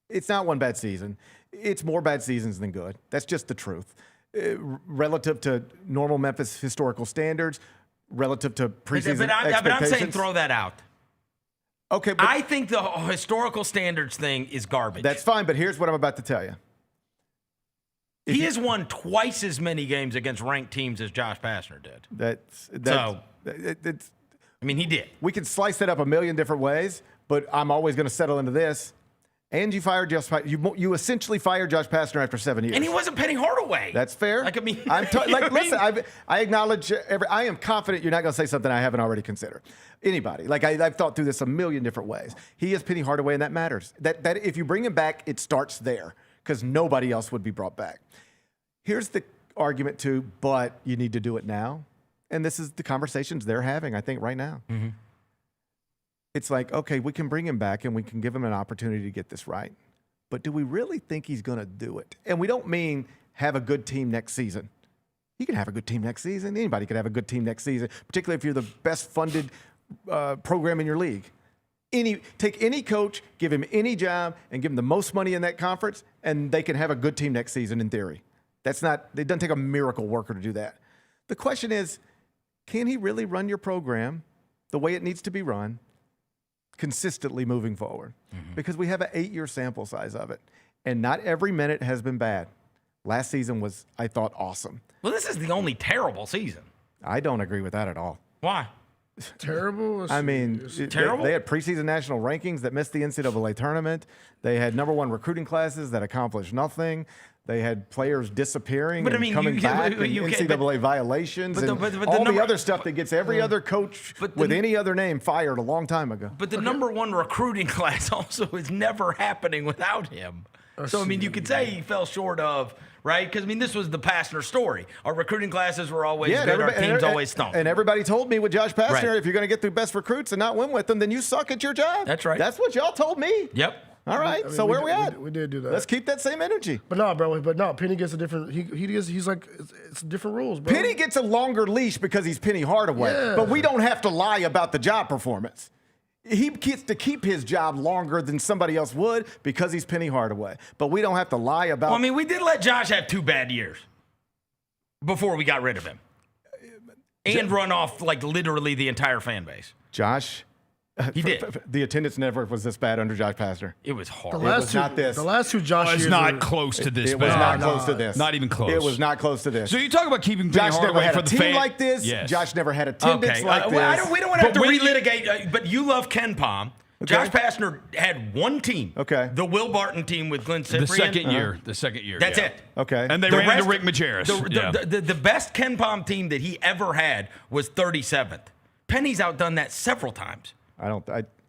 it's not one bad season. It's more bad seasons than good. That's just the truth. Relative to normal Memphis historical standards, relative to preseason expectations. But I'm saying throw that out. Okay, but I think the historical standards thing is garbage. That's fine, but here's what I'm about to tell you. He has won twice as many games against ranked teams as Josh Pastner did. He did. We could slice that up a million different ways, but I'm always going to settle into this. And you fired you essentially fired Josh Pastner after 7 years. And he wasn't Penny Hardaway. That's fair. Listen, I acknowledge I am confident you're not going to say something I haven't already considered. Anybody. I've thought through this a million different ways. He is Penny Hardaway, and that matters. That if you bring him back, it starts there because nobody else would be brought back. Here's the argument too, but you need to do it now. And this is the conversations they're having, I think, right now. Mm-hmm. It's like, okay, we can bring him back and we can give him an opportunity to get this right. But do we really think he's going to do it? And we don't mean have a good team next season. He can have a good team next season. Anybody can have a good team next season, particularly if you're the best funded program in your league. Take any coach, give him any job, and give him the most money in that conference, and they can have a good team next season in theory. It doesn't take a miracle worker to do that. The question is, can he really run your program the way it needs to be run consistently moving forward? Mm-hmm. Because we have an 8-year sample size of it, and not every minute has been bad. Last season was, I thought, awesome. Well, this is the only terrible season. I don't agree with that at all. Why? Terrible? Terrible? They had preseason national rankings that missed the NCAA tournament. They had number 1 recruiting classes that accomplished nothing. They had players disappearing and coming back, and NCAA violations, and all the other stuff that gets every other coach with any other name fired a long time ago. But the number 1 recruiting class also is never happening without him. So, you could say he fell short of, right? Because, this was the Pastner story. Our recruiting classes were always good. Our teams always stunk. And everybody told me with Josh Pastner, if you're going to get through best recruits and not win with them, then you suck at your job. That's right. That's what y'all told me. Yep. All right, so where are we at? We did do that. Let's keep that same energy. But no, Penny gets a different. He's like it's different rules, bro. Penny gets a longer leash because he's Penny Hardaway, but we don't have to lie about the job performance. He gets to keep his job longer than somebody else would because he's Penny Hardaway, but we don't have to lie about. Well, we did let Josh have 2 bad years before we got rid of him, and run off literally the entire fan base. Josh. He did. The attendance never was this bad under Josh Pastner. It was horrible. It was not this. The last 2 Josh years. It's not close to this. It was not close to this. Not even close. It was not close to this. So you talk about keeping Penny Josh never Hardaway had for a the team fan like this. Yes. Josh never had attendance like this. We don't want to have to relitigate, but you love Ken Pom. Okay. Josh Pastner had 1 team. Okay. The Will Barton team with Glenn Cyprian. The second year. That's it. Okay. And they ran into Rick Majerus. The best Ken Pom team that he ever had was 37th. Penny's outdone that several times.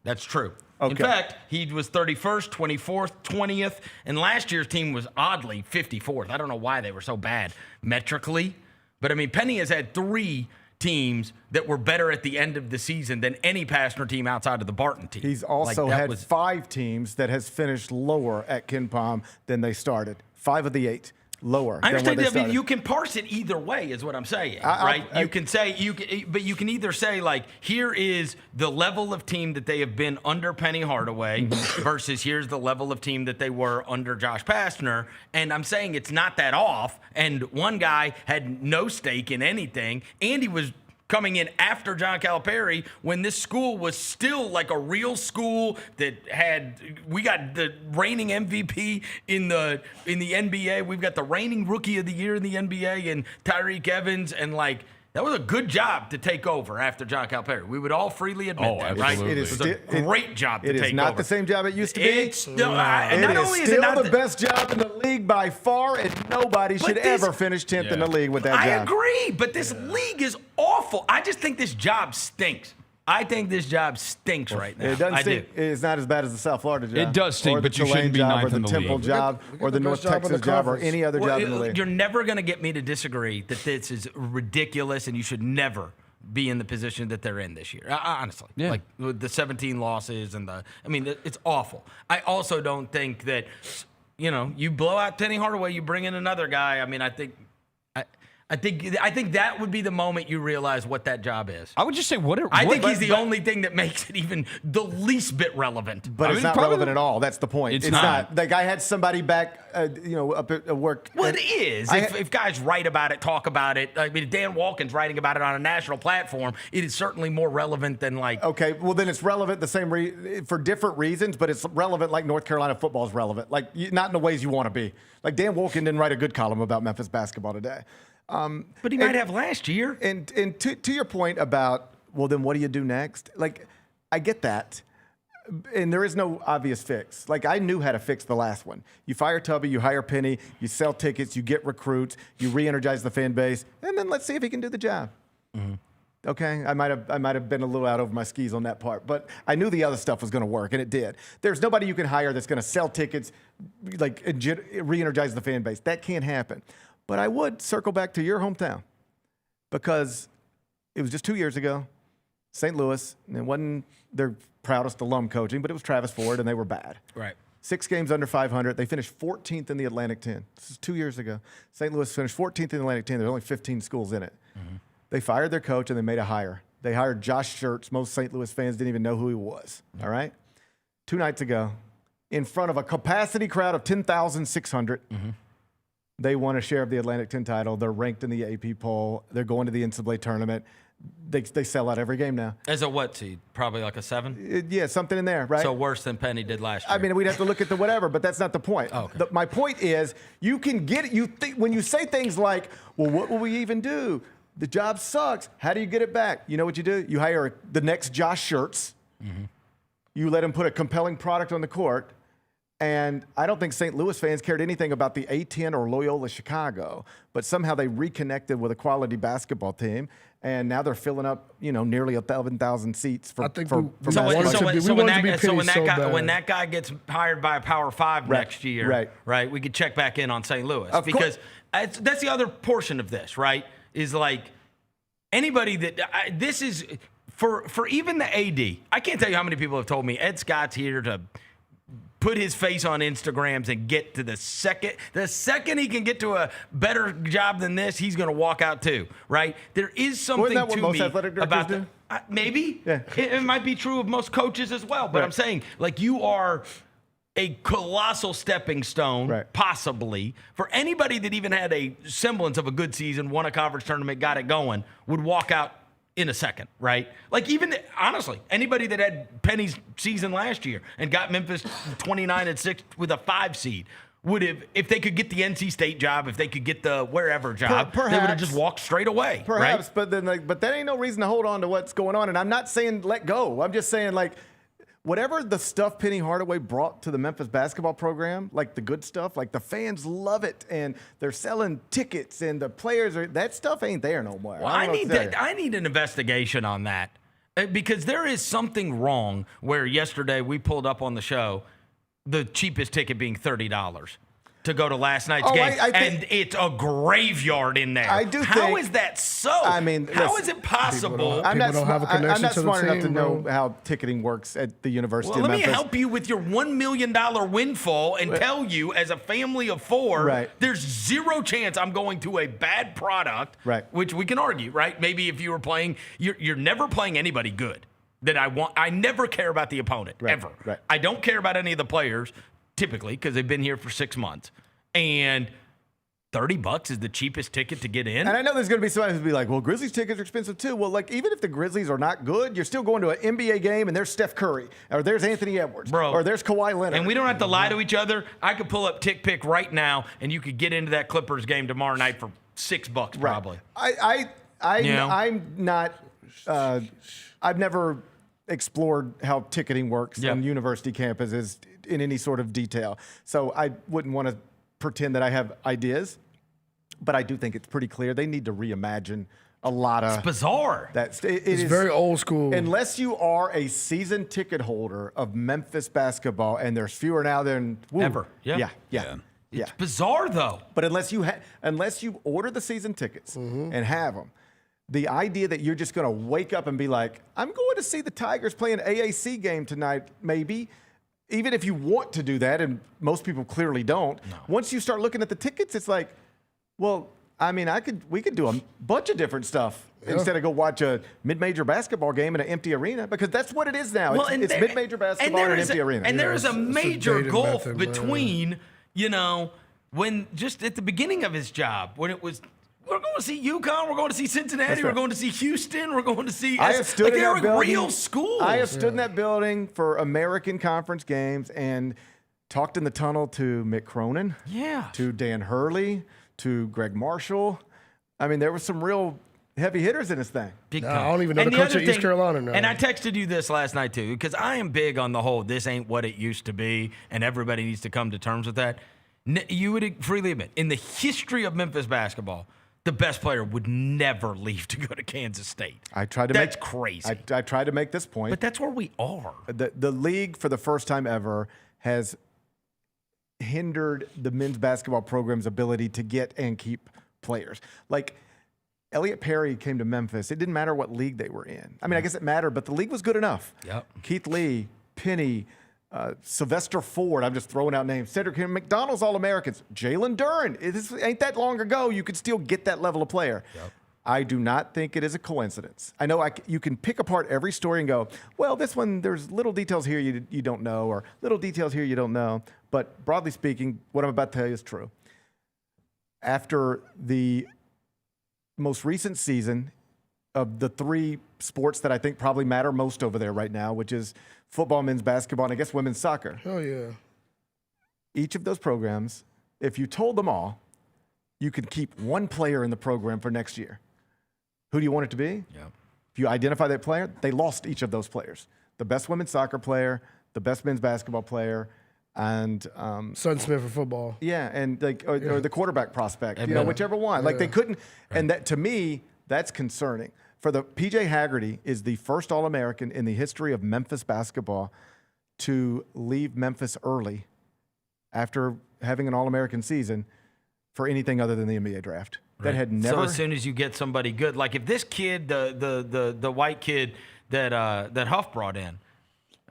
That's true. Okay. In fact, he was 31st, 24th, 20th, and last year's team was oddly 54th. I don't know why they were so bad metrically, but Penny has had 3 teams that were better at the end of the season than any Pastner team outside of the Barton team. He's also had 5 teams that has finished lower at Ken Pom than they started. 5 of the 8. Lower. I understand that. You can parse it either way, is what I'm saying, right? You can either say here is the level of team that they have been under Penny Hardaway versus here's the level of team that they were under Josh Pastner, and I'm saying it's not that off. And one guy had no stake in anything, and he was coming in after John Calipari when this school was still a real school that we got the reigning MVP in the NBA. We've got the reigning rookie of the year in the NBA and Tyreek Evans, and that was a good job to take over after John Calipari. We would all freely admit that, right? It was a great job to take over. It is not the same job it used to be. It's still, not only is it still not the best job in the league by far, and nobody should ever finish 10th in the league with that job. I agree, but this league is awful. I just think this job stinks. I think this job stinks right now. It doesn't stink. It's not as bad as the South Florida job. It does stink, but you shouldn't be ninth in the league. Or the Temple job, or the North Texas job, or any other job in the league. You're never going to get me to disagree that this is ridiculous, and you should never be in the position that they're in this year. Honestly, with the 17 losses and it's awful. I also don't think that you blow out Penny Hardaway, you bring in another guy. I mean, I think that would be the moment you realize what that job is. I would just say I think he's the only thing that makes it even the least bit relevant. But it's not relevant at all. That's the point. It's not. Like I had somebody back, up at work. Well, it is. If guys write about it, talk about it. I mean, Dan Walken's writing about it on a national platform. It is certainly more relevant than like. Okay, well then it's relevant for different reasons, but it's relevant like North Carolina football is relevant. Like not in the ways you want to be. Like Dan Walken didn't write a good column about Memphis basketball today. But he might have last year. And to your point about, well, then what do you do next? Like, I get that. And there is no obvious fix. Like, I knew how to fix the last one. You fire Tubby, you hire Penny, you sell tickets, you get recruits, you re-energize the fan base, and then let's see if he can do the job. Mm-hmm. Okay? I might have been a little out over my skis on that part, but I knew the other stuff was going to work, and it did. There's nobody you can hire that's going to sell tickets, like, re-energize the fan base. That can't happen. But I would circle back to your hometown because it was just 2 years ago, St. Louis, and it wasn't their proudest alum coaching, but it was Travis Ford, and they were bad. Right. 6 games under 500. They finished 14th in the Atlantic 10. This is 2 years ago. St. Louis finished 14th in the Atlantic 10. There's only 15 schools in it. Mm-hmm. They fired their coach, and they made a hire. They hired Josh Schertz. Most St. Louis fans didn't even know who he was. Mm-hmm. All right? 2 nights ago, in front of a capacity crowd of 10,600, mm-hmm. They won a share of the Atlantic 10 title. They're ranked in the AP poll. They're going to the NCAA tournament. They sell out every game now. As a what seed? Probably like a 7? Yeah, something in there, right? So worse than Penny did last year. I mean, we'd have to look at the whatever, but that's not the point. Oh, okay. My point is, you can get it. When you say things like, well, what will we even do? The job sucks. How do you get it back? You know what you do? You hire the next Josh Schertz. Mm-hmm. You let him put a compelling product on the court. And I don't think St. Louis fans cared anything about the A-10 or Loyola Chicago, but somehow they reconnected with a quality basketball team, and now they're filling up, nearly 11,000 seats for. I think for when that guy gets hired by a Power 5 next year, right, we could check back in on St. Louis because that's the other portion of this, right? Is like anybody that this is for even the AD. I can't tell you how many people have told me Ed Scott's here to put his face on Instagrams and get to the second he can get to a better job than this, he's going to walk out too, right? There is something to me about that. Maybe. Yeah. It might be true of most coaches as well, but I'm saying, like, you are a colossal stepping stone, possibly, for anybody that even had a semblance of a good season, won a conference tournament, got it going, would walk out in a second, right? Like honestly, anybody that had Penny's season last year and got Memphis 29-6 with a 5 seed would have, if they could get the NC State job, if they could get the wherever job, they would have just walked straight away. Perhaps, right? but then, but that ain't no reason to hold on to what's going on. And I'm not saying let go. I'm just saying, like, whatever the stuff Penny Hardaway brought to the Memphis basketball program, like the good stuff, like the fans love it, and they're selling tickets, and the players that stuff ain't there no more. Well, I need an investigation on that because there is something wrong where yesterday we pulled up on the show the cheapest ticket being $30 to go to last night's game, and it's a graveyard in there. How is that so? I mean, how is it possible? I'm not smart enough to know how ticketing works at the University of Memphis. Let me help you with your $1 million windfall and tell you, as a family of 4, there's zero chance I'm going to a bad product, which we can argue, right? Maybe if you were playing, you're never playing anybody good that I want. I never care about the opponent, ever. I don't care about any of the players, typically, because they've been here for 6 months. And $30 is the cheapest ticket to get in. And I know there's going to be somebody who's be like, well, Grizzlies tickets are expensive too. Well, like, even if the Grizzlies are not good, you're still going to an NBA game and there's Steph Curry, or there's Anthony Edwards, or there's Kawhi Leonard. And we don't have to lie to each other. I could pull up TickPick right now, and you could get into that Clippers game tomorrow night for $6 probably. I'm not. I've never explored how ticketing works on university campuses in any sort of detail. So I wouldn't want to pretend that I have ideas, but I do think it's pretty clear they need to reimagine a lot of. It's bizarre. It's very old school. Unless you are a season ticket holder of Memphis basketball, and there's fewer now than ever. Yeah. It's bizarre though. But unless you order the season tickets and have them, the idea that you're just going to wake up and be like, I'm going to see the Tigers play an AAC game tonight, maybe. even if you want to do that, and most people clearly don't, once you start looking at the tickets, it's like, well, I mean, we could do a bunch of different stuff instead of go watch a mid-major basketball game in an empty arena, because that's what it is now. Well, it's mid-major basketball in an empty arena. And there is a major gulf between, when just at the beginning of his job, when it was, we're going to see UConn, we're going to see Cincinnati, we're going to see Houston, we're going to see. I have stood in that building. Real schools. I have stood in that building for American Conference games and talked in the tunnel to Mick Cronin, to Dan Hurley, to Greg Marshall. I mean, there were some real heavy hitters in this thing. I don't even know the coach of East Carolina now. And I texted you this last night too, because I am big on the whole this ain't what it used to be, and everybody needs to come to terms with that. You would freely admit, in the history of Memphis basketball, the best player would never leave to go to Kansas State. That's crazy. I tried to make this point. But that's where we are. The league, for the first time ever, has hindered the men's basketball program's ability to get and keep players. Like, Elliot Perry came to Memphis. It didn't matter what league they were in. I mean, I guess it mattered, but the league was good enough. Yep. Keith Lee, Penny, Sylvester Ford, I'm just throwing out names. Cedric McDonald's All-Americans. Jaylon Duren. It ain't that long ago. You could still get that level of player. Yep. I do not think it is a coincidence. I know you can pick apart every story and go, well, this one, there's little details here you don't know, or little details here you don't know. But broadly speaking, what I'm about to tell you is true. After the most recent season of the three sports that I think probably matter most over there right now, which is football, men's basketball, and I guess women's soccer. Oh, yeah. Each of those programs, if you told them all, you could keep one player in the program for next year. Who do you want it to be? Yeah. If you identify that player, they lost each of those players. The best women's soccer player, the best men's basketball player, and Sutton Smith for football. Yeah, and or the quarterback prospect, whichever one. Like they couldn't, and that to me, that's concerning. For the PJ Haggerty is the first All-American in the history of Memphis basketball to leave Memphis early after having an All-American season for anything other than the NBA draft. That had never. So as soon as you get somebody good, like if this kid, the white kid that Huff brought in,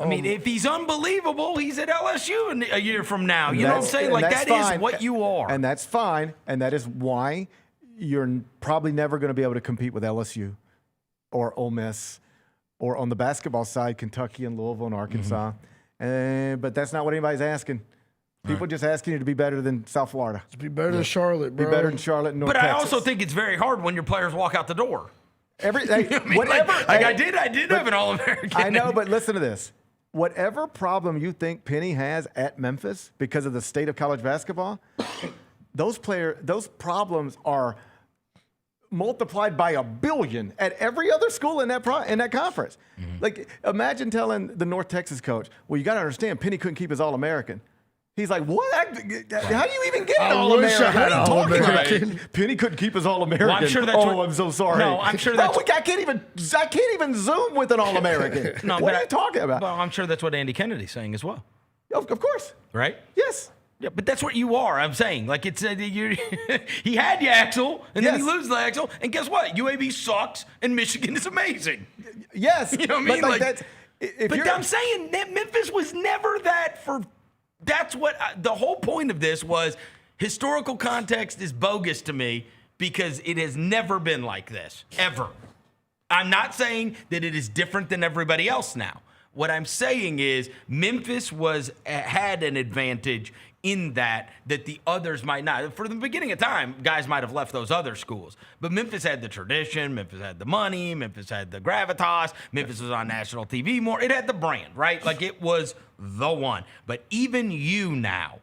I mean, if he's unbelievable, he's at LSU a year from now. You know what I'm saying? Like that is what you are, and that's fine, and that is why you're probably never going to be able to compete with LSU or Ole Miss, or on the basketball side, Kentucky and Louisville and Arkansas. But that's not what anybody's asking. People just asking you to be better than South Florida. To be better than Charlotte, bro. Be better than Charlotte and North Texas. I also think it's very hard when your players walk out the door. Whatever. I did have an All-American. I know, but listen to this. Whatever problem you think Penny has at Memphis because of the state of college basketball, those problems are multiplied by 1 billion at every other school in that conference. Like, imagine telling the North Texas coach, well, you got to understand, Penny couldn't keep his All-American. He's like, what? How do you even get an All-American? What are you talking about? Penny couldn't keep his All-American. Well, I'm sure that's I'm so sorry. No, I'm sure that's. I can't even Zoom with an All-American. What are you talking about? Well, I'm sure that's what Andy Kennedy's saying as well. Of course. Right? Yes. Yeah, but that's what you are. I'm saying, like it's he had you, Axel, and then he loses the Axel, and guess what? UAB sucks, and Michigan is amazing. Yes, you know what I mean. Like that's. But I'm saying that Memphis was never that for. That's what the whole point of this was. Historical context is bogus to me because it has never been like this, ever. I'm not saying that it is different than everybody else now. What I'm saying is Memphis had an advantage in that the others might not. For the beginning of time, guys might have left those other schools. But Memphis had the tradition, Memphis had the money, Memphis had the gravitas, Memphis was on national TV more. It had the brand, right? Like it was the one. But even you now,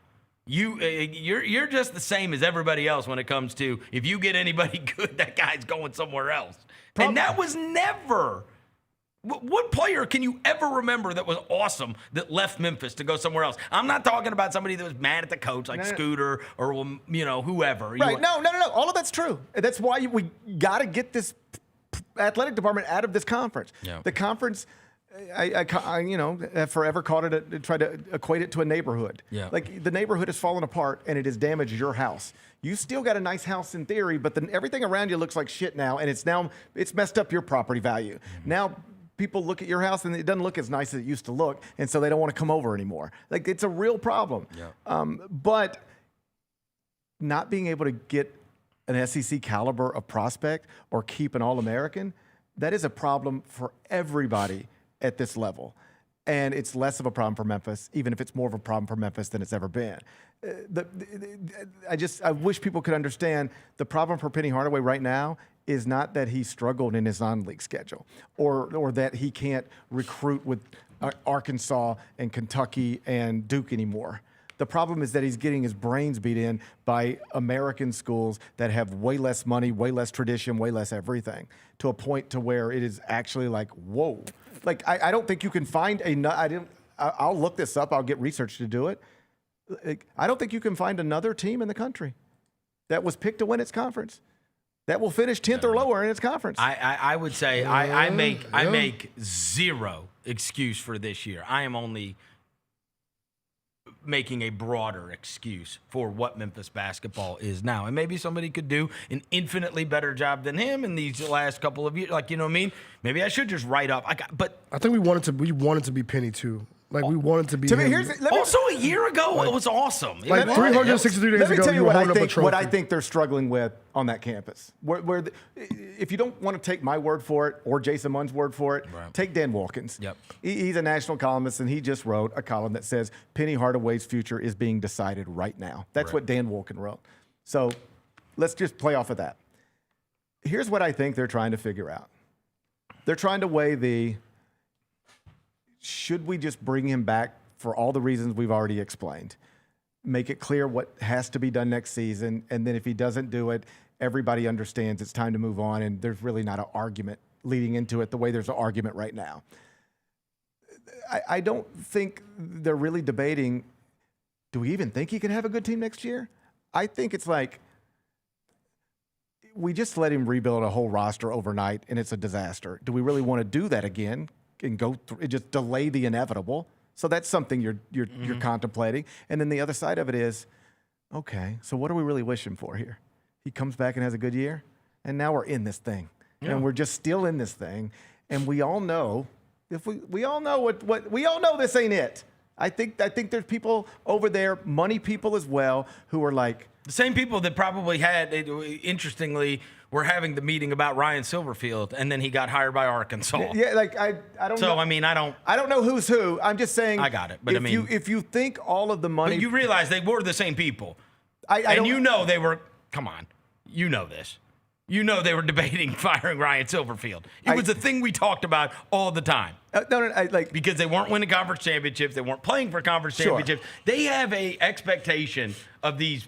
you're just the same as everybody else when it comes to if you get anybody good, that guy's going somewhere else. And that was never. What player can you ever remember that was awesome that left Memphis to go somewhere else? I'm not talking about somebody that was mad at the coach like Scooter or whoever. Right? No. All of that's true. That's why we got to get this athletic department out of this conference. Yeah. The conference, I have forever tried to equate it to a neighborhood. Yeah. Like the neighborhood has fallen apart and it has damaged your house. You still got a nice house in theory, but then everything around you looks like shit now, and it's messed up your property value. Now. people look at your house and it doesn't look as nice as it used to look, and so they don't want to come over anymore. Like, it's a real problem. Yeah. But not being able to get an SEC caliber of prospect or keep an All-American, that is a problem for everybody at this level. And it's less of a problem for Memphis, even if it's more of a problem for Memphis than it's ever been. I wish people could understand the problem for Penny Hardaway right now is not that he struggled in his non-league schedule or that he can't recruit with Arkansas and Kentucky and Duke anymore. The problem is that he's getting his brains beat in by American schools that have way less money, way less tradition, way less everything, to a point to where it is actually like, whoa. Like, I don't think you can find I'll look this up. I'll get research to do it. I don't think you can find another team in the country that was picked to win its conference that will finish 10th or lower in its conference. I would say I make zero excuse for this year. I am only making a broader excuse for what Memphis basketball is now. And maybe somebody could do an infinitely better job than him in these last couple of years. Like, you know what I mean? Maybe I should just write up. But I think we wanted to be Penny too. Like, we wanted to be to me, him. Also, a year ago, it was awesome. Like 363 days ago, let me tell you were holding up a trophy. what I think they're struggling with on that campus. If you don't want to take my word for it or Jason Munn's word for it, take Dan Wilkins. Yep. He's a national columnist, and he just wrote a column that says Penny Hardaway's future is being decided right now. That's what Dan Wilkins wrote. So let's just play off of that. Here's what I think they're trying to figure out. They're trying to weigh should we just bring him back for all the reasons we've already explained? Make it clear what has to be done next season, and then if he doesn't do it, everybody understands it's time to move on, and there's really not an argument leading into it the way there's an argument right now. I don't think they're really debating, do we even think he can have a good team next year? I think it's like, we just let him rebuild a whole roster overnight, and it's a disaster. Do we really want to do that again and go through, just delay the inevitable? So that's something you're contemplating. And then the other side of it is, okay, so what are we really wishing for here? He comes back and has a good year, and now we're in this thing. Yeah. And we're just still in this thing. And we all know, we all know what we all know this ain't it. I think there's people over there, money people as well, who are like, the same people that probably had, interestingly, were having the meeting about Ryan Silverfield, and then he got hired by Arkansas. Yeah, like I don't know. So, I mean, I don't know who's who. I'm just saying. I got it. But if you think all of the money. But you realize they were the same people. They were, come on, you know this. You know they were debating firing Ryan Silverfield. It was a thing we talked about all the time. Because they weren't winning conference championships. They weren't playing for conference championships. They have a expectation of these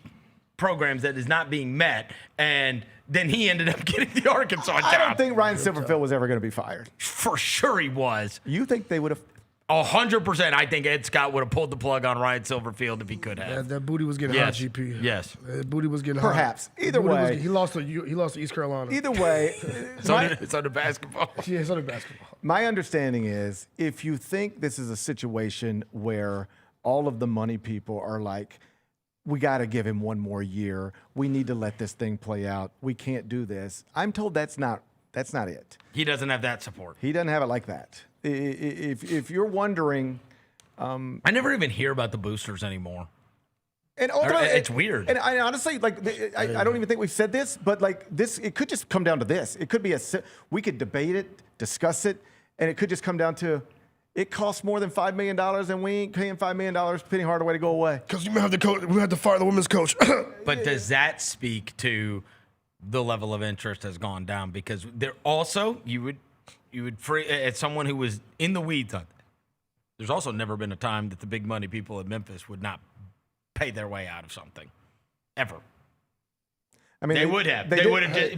programs that is not being met, and then he ended up getting the Arkansas job. I don't think Ryan Silverfield was ever going to be fired. For sure he was. You think they would have? 100%. I think Ed Scott would have pulled the plug on Ryan Silverfield if he could have. Yeah, that booty was getting hot, GP. Yes. That booty was getting hot. Perhaps. Either way. He lost to East Carolina. Either way. It's under basketball. Yeah, it's under basketball. My understanding is if you think this is a situation where all of the money people are like, we got to give him one more year. We need to let this thing play out. We can't do this. I'm told that's not it. He doesn't have that support. He doesn't have it like that. If you're wondering, I never even hear about the boosters anymore. And it's weird. And I honestly, I don't even think we've said this, but this, it could just come down to this. It could be we could debate it, discuss it, and it could just come down to, it costs more than $5 million, and we ain't paying $5 million for Penny Hardaway to go away. Because we have to fire the women's coach. But does that speak to the level of interest has gone down? Because there also, you would free, as someone who was in the weeds on that, there's also never been a time that the big money people in Memphis would not pay their way out of something, ever. I mean, they would have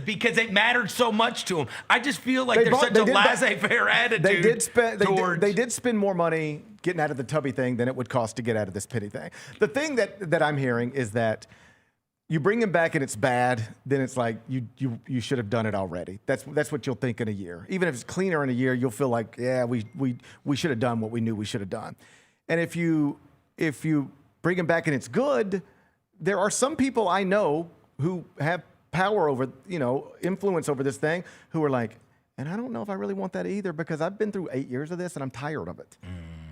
because it mattered so much to them. I just feel like there's such a laissez-faire attitude. They did spend more money getting out of the Tubby thing than it would cost to get out of this Penny thing. The thing that I'm hearing is that you bring him back and it's bad, then it's like you should have done it already. That's what you'll think in a year. Even if it's cleaner in a year, you'll feel like, yeah, we should have done what we knew we should have done. And if you bring him back and it's good, there are some people I know who have power over, influence over this thing, who are like, And I don't know if I really want that either because I've been through 8 years of this and I'm tired of it.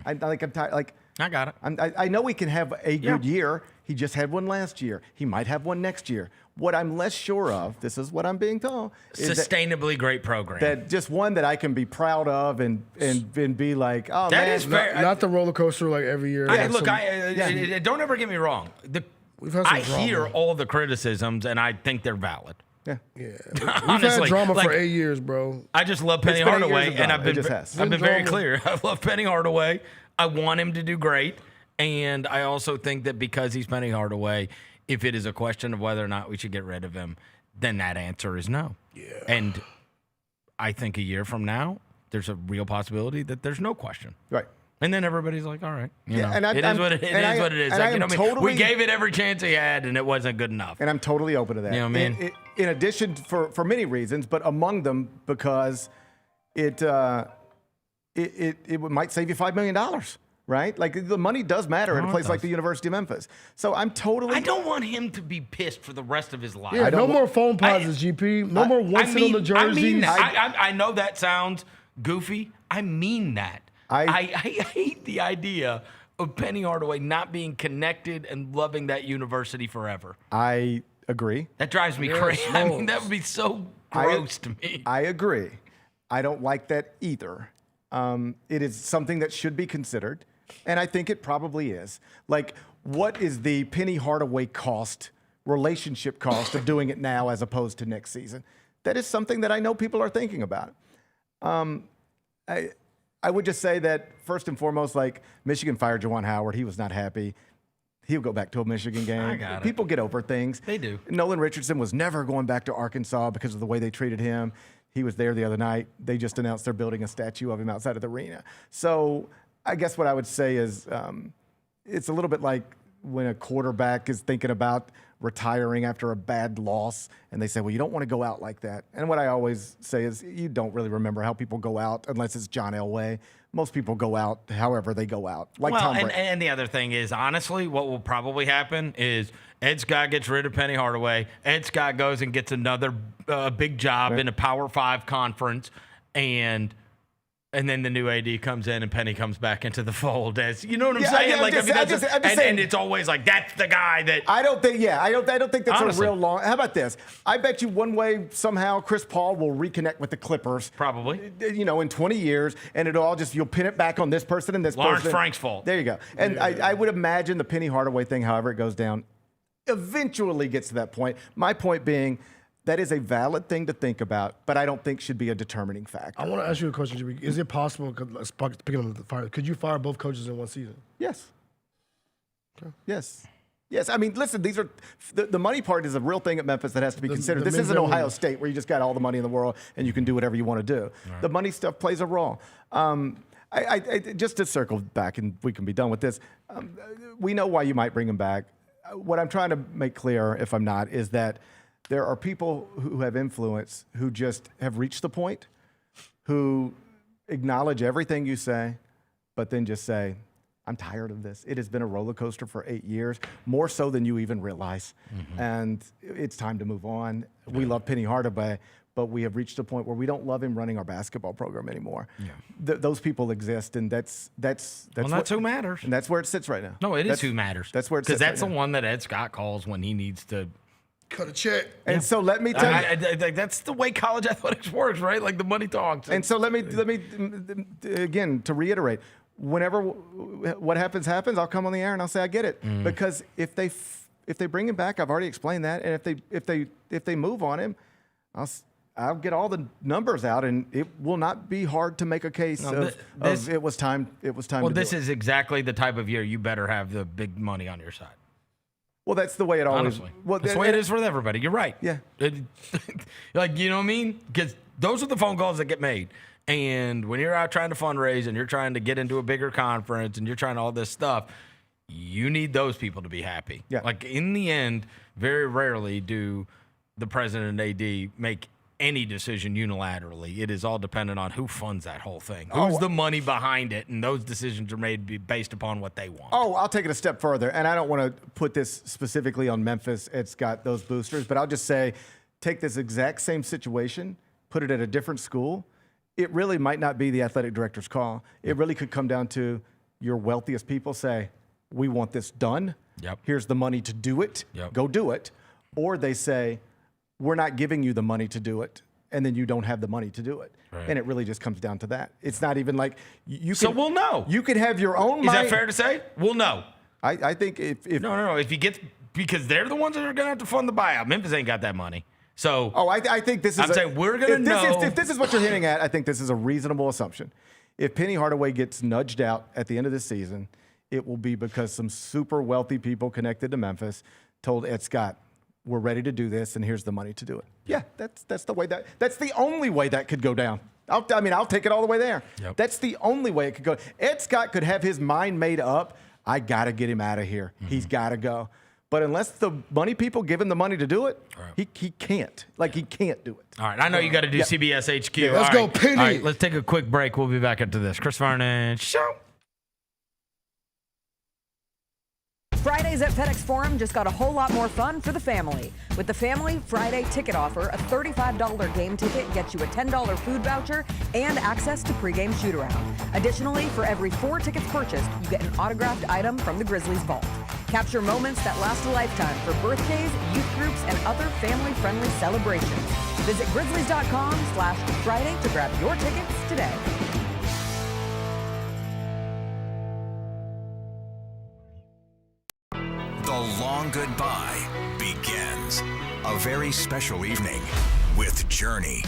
I'm tired. Like I got it. I know he can have a good year. He just had one last year. He might have one next year. What I'm less sure of, this is what I'm being told, is sustainably great program. That just one that I can be proud of and be like, oh, that man. is fair. Not the roller coaster like every year. Don't ever get me wrong. I hear all the criticisms, and I think they're valid. Yeah. We've had drama for 8 years, bro. I just love Penny Hardaway, and I've been very clear. I love Penny Hardaway. I want him to do great, and I also think that because he's Penny Hardaway, if it is a question of whether or not we should get rid of him, then that answer is no. Yeah. And I think a year from now, there's a real possibility that there's no question. Right. And then everybody's like, all right, it is what it is. Totally, we gave it every chance he had, and it wasn't good enough. And I'm totally open to that. You know what I mean? In addition, for many reasons, but among them, because it might save you $5 million, right? Like, the money does matter in a place like the University of Memphis. So I'm totally... I don't want him to be pissed for the rest of his life. Yeah, no more phone pauses, GP. No more once on the jerseys. I mean that. I know that sounds goofy. I mean that. I hate the idea of Penny Hardaway not being connected and loving that university forever. I agree. That drives me crazy. I mean, that would be so gross to me. I agree. I don't like that either. It is something that should be considered, and I think it probably is. Like, what is the Penny Hardaway relationship cost of doing it now as opposed to next season? That is something that I know people are thinking about. I would just say that, first and foremost, like, Michigan fired Juwan Howard. He was not happy. He'll go back to a Michigan game. People get over things. They do. Nolan Richardson was never going back to Arkansas because of the way they treated him. He was there the other night. They just announced they're building a statue of him outside of the arena. So I guess what I would say is it's a little bit like when a quarterback is thinking about retiring after a bad loss, and they say, well, you don't want to go out like that. And what I always say is you don't really remember how people go out unless it's John Elway. Most people go out however they go out, like Tom Brady. And the other thing is, honestly, what will probably happen is Ed Scott gets rid of Penny Hardaway. Ed Scott goes and gets another big job in a Power 5 conference, and then the new AD comes in and Penny comes back into the fold. As you know what I'm saying? I'm just saying. And it's always like that's the guy that I don't think that's honestly, a real long. How about this? I bet you one way somehow Chris Paul will reconnect with the Clippers. Probably. In 20 years, and it'll all just you'll pin it back on this person and this Lawrence person. Frank's fault. There you go. And I would imagine the Penny Hardaway thing, however it goes down, eventually gets to that point. My point being, that is a valid thing to think about, but I don't think should be a determining factor. I want to ask you a question, Jimmy. Is it possible, picking up the fire, could you fire both coaches in one season? Yes. Okay. Yes. Yes. I mean, listen, these are the money part is a real thing at Memphis that has to be considered. This isn't Ohio State where you just got all the money in the world and you can do whatever you want to do. Right. The money stuff plays a role. I just to circle back, and we can be done with this. We know why you might bring him back. What I'm trying to make clear, if I'm not, is that there are people who have influence who just have reached the point, who acknowledge everything you say, but then just say, I'm tired of this. It has been a roller coaster for 8 years, more so than you even realize. Mm-hmm. And it's time to move on. We love Penny Hardaway, but we have reached a point where we don't love him running our basketball program anymore. Yeah. Those people exist, and that's who matters. And that's where it sits right now. No, that's who matters. That's where it sits. Because that's the one that Ed Scott calls when he needs to cut a check. And so let me tell you. That's the way college athletics works, right? Like the money talks. And so let me again, to reiterate, whenever what happens, I'll come on the air and I'll say I get it. Because if they bring him back, I've already explained that. And if they move on him, I'll get all the numbers out, and it will not be hard to make a case it was time. Well, this is exactly the type of year you better have the big money on your side. Well, that's the way it always. Honestly, that's the way it is for everybody. You're right. Yeah. Like, you know what I mean? Because those are the phone calls that get made. And when you're out trying to fundraise and you're trying to get into a bigger conference and you're trying all this stuff, you need those people to be happy. Yeah. Like, in the end, very rarely do the president and AD make any decision unilaterally. It is all dependent on who funds that whole thing. Who's the money behind it, and those decisions are made based upon what they want. Oh, I'll take it a step further, and I don't want to put this specifically on Memphis. It's got those boosters, but I'll just say take this exact same situation, put it at a different school, it really might not be the athletic director's call. It really could come down to your wealthiest people say, we want this done. Yep. Here's the money to do it. Yep. Go do it. Or they say, we're not giving you the money to do it, and then you don't have the money to do it. Right. And it really just comes down to that. It's not even like you. So we'll know. You could have your own. Is that fair to say? We'll know. I think if no. If he gets, because they're the ones that are going to have to fund the buyout. Memphis ain't got that money. So I think this is. I'm saying we're going to know. If this is what you're hinting at, I think this is a reasonable assumption. If Penny Hardaway gets nudged out at the end of the season, it will be because some super wealthy people connected to Memphis told Ed Scott, we're ready to do this, and here's the money to do it. Yeah, that's the way that's the only way that could go down. I'll take it all the way there. Yep. That's the only way it could go. Ed Scott could have his mind made up. I got to get him out of here. Mm-hmm. He's got to go. But unless the money people give him the money to do it, right. he can't. He can't do it. All right, I know you got to do CBS HQ. Yeah, let's go, Penny. All right, let's take a quick break. We'll be back after this. Chris Vernon Show. Fridays at FedEx Forum just got a whole lot more fun for the family. With the Family Friday ticket offer, a $35 game ticket gets you a $10 food voucher and access to pregame shoot-around. Additionally, for every 4 tickets purchased, you get an autographed item from the Grizzlies vault. Capture moments that last a lifetime for birthdays, youth groups, and other family-friendly celebrations. Visit grizzlies.com/Friday to grab your tickets today. The long goodbye begins. A very special evening with Journey.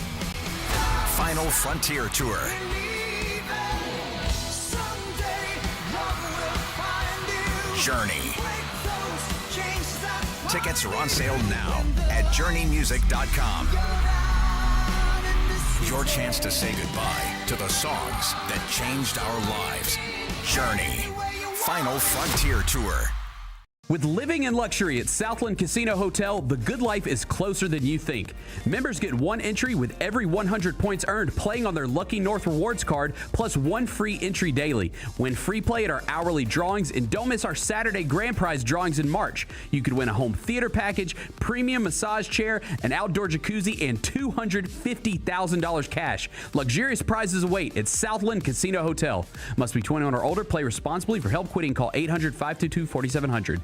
Final Frontier Tour. Journey. Tickets are on sale now at journeymusic.com. Your chance to say goodbye to the songs that changed our lives. Journey. Final Frontier Tour. With living in luxury at Southland Casino Hotel, the good life is closer than you think. Members get 1 entry with every 100 points earned playing on their Lucky North Rewards card, plus 1 free entry daily. Win free play at our hourly drawings, and don't miss our Saturday grand prize drawings in March. You could win a home theater package, premium massage chair, an outdoor jacuzzi, and $250,000 cash. Luxurious prizes await at Southland Casino Hotel. Must be 21 or older. Play responsibly. For help quitting, call 800-522-4700.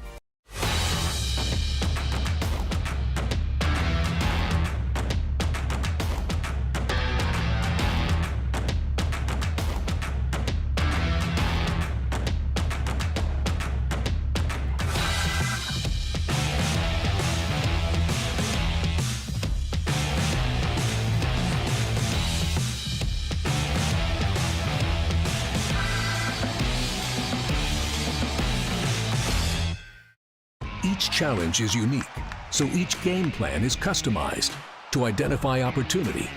Each challenge is unique, so each game plan is customized to identify opportunity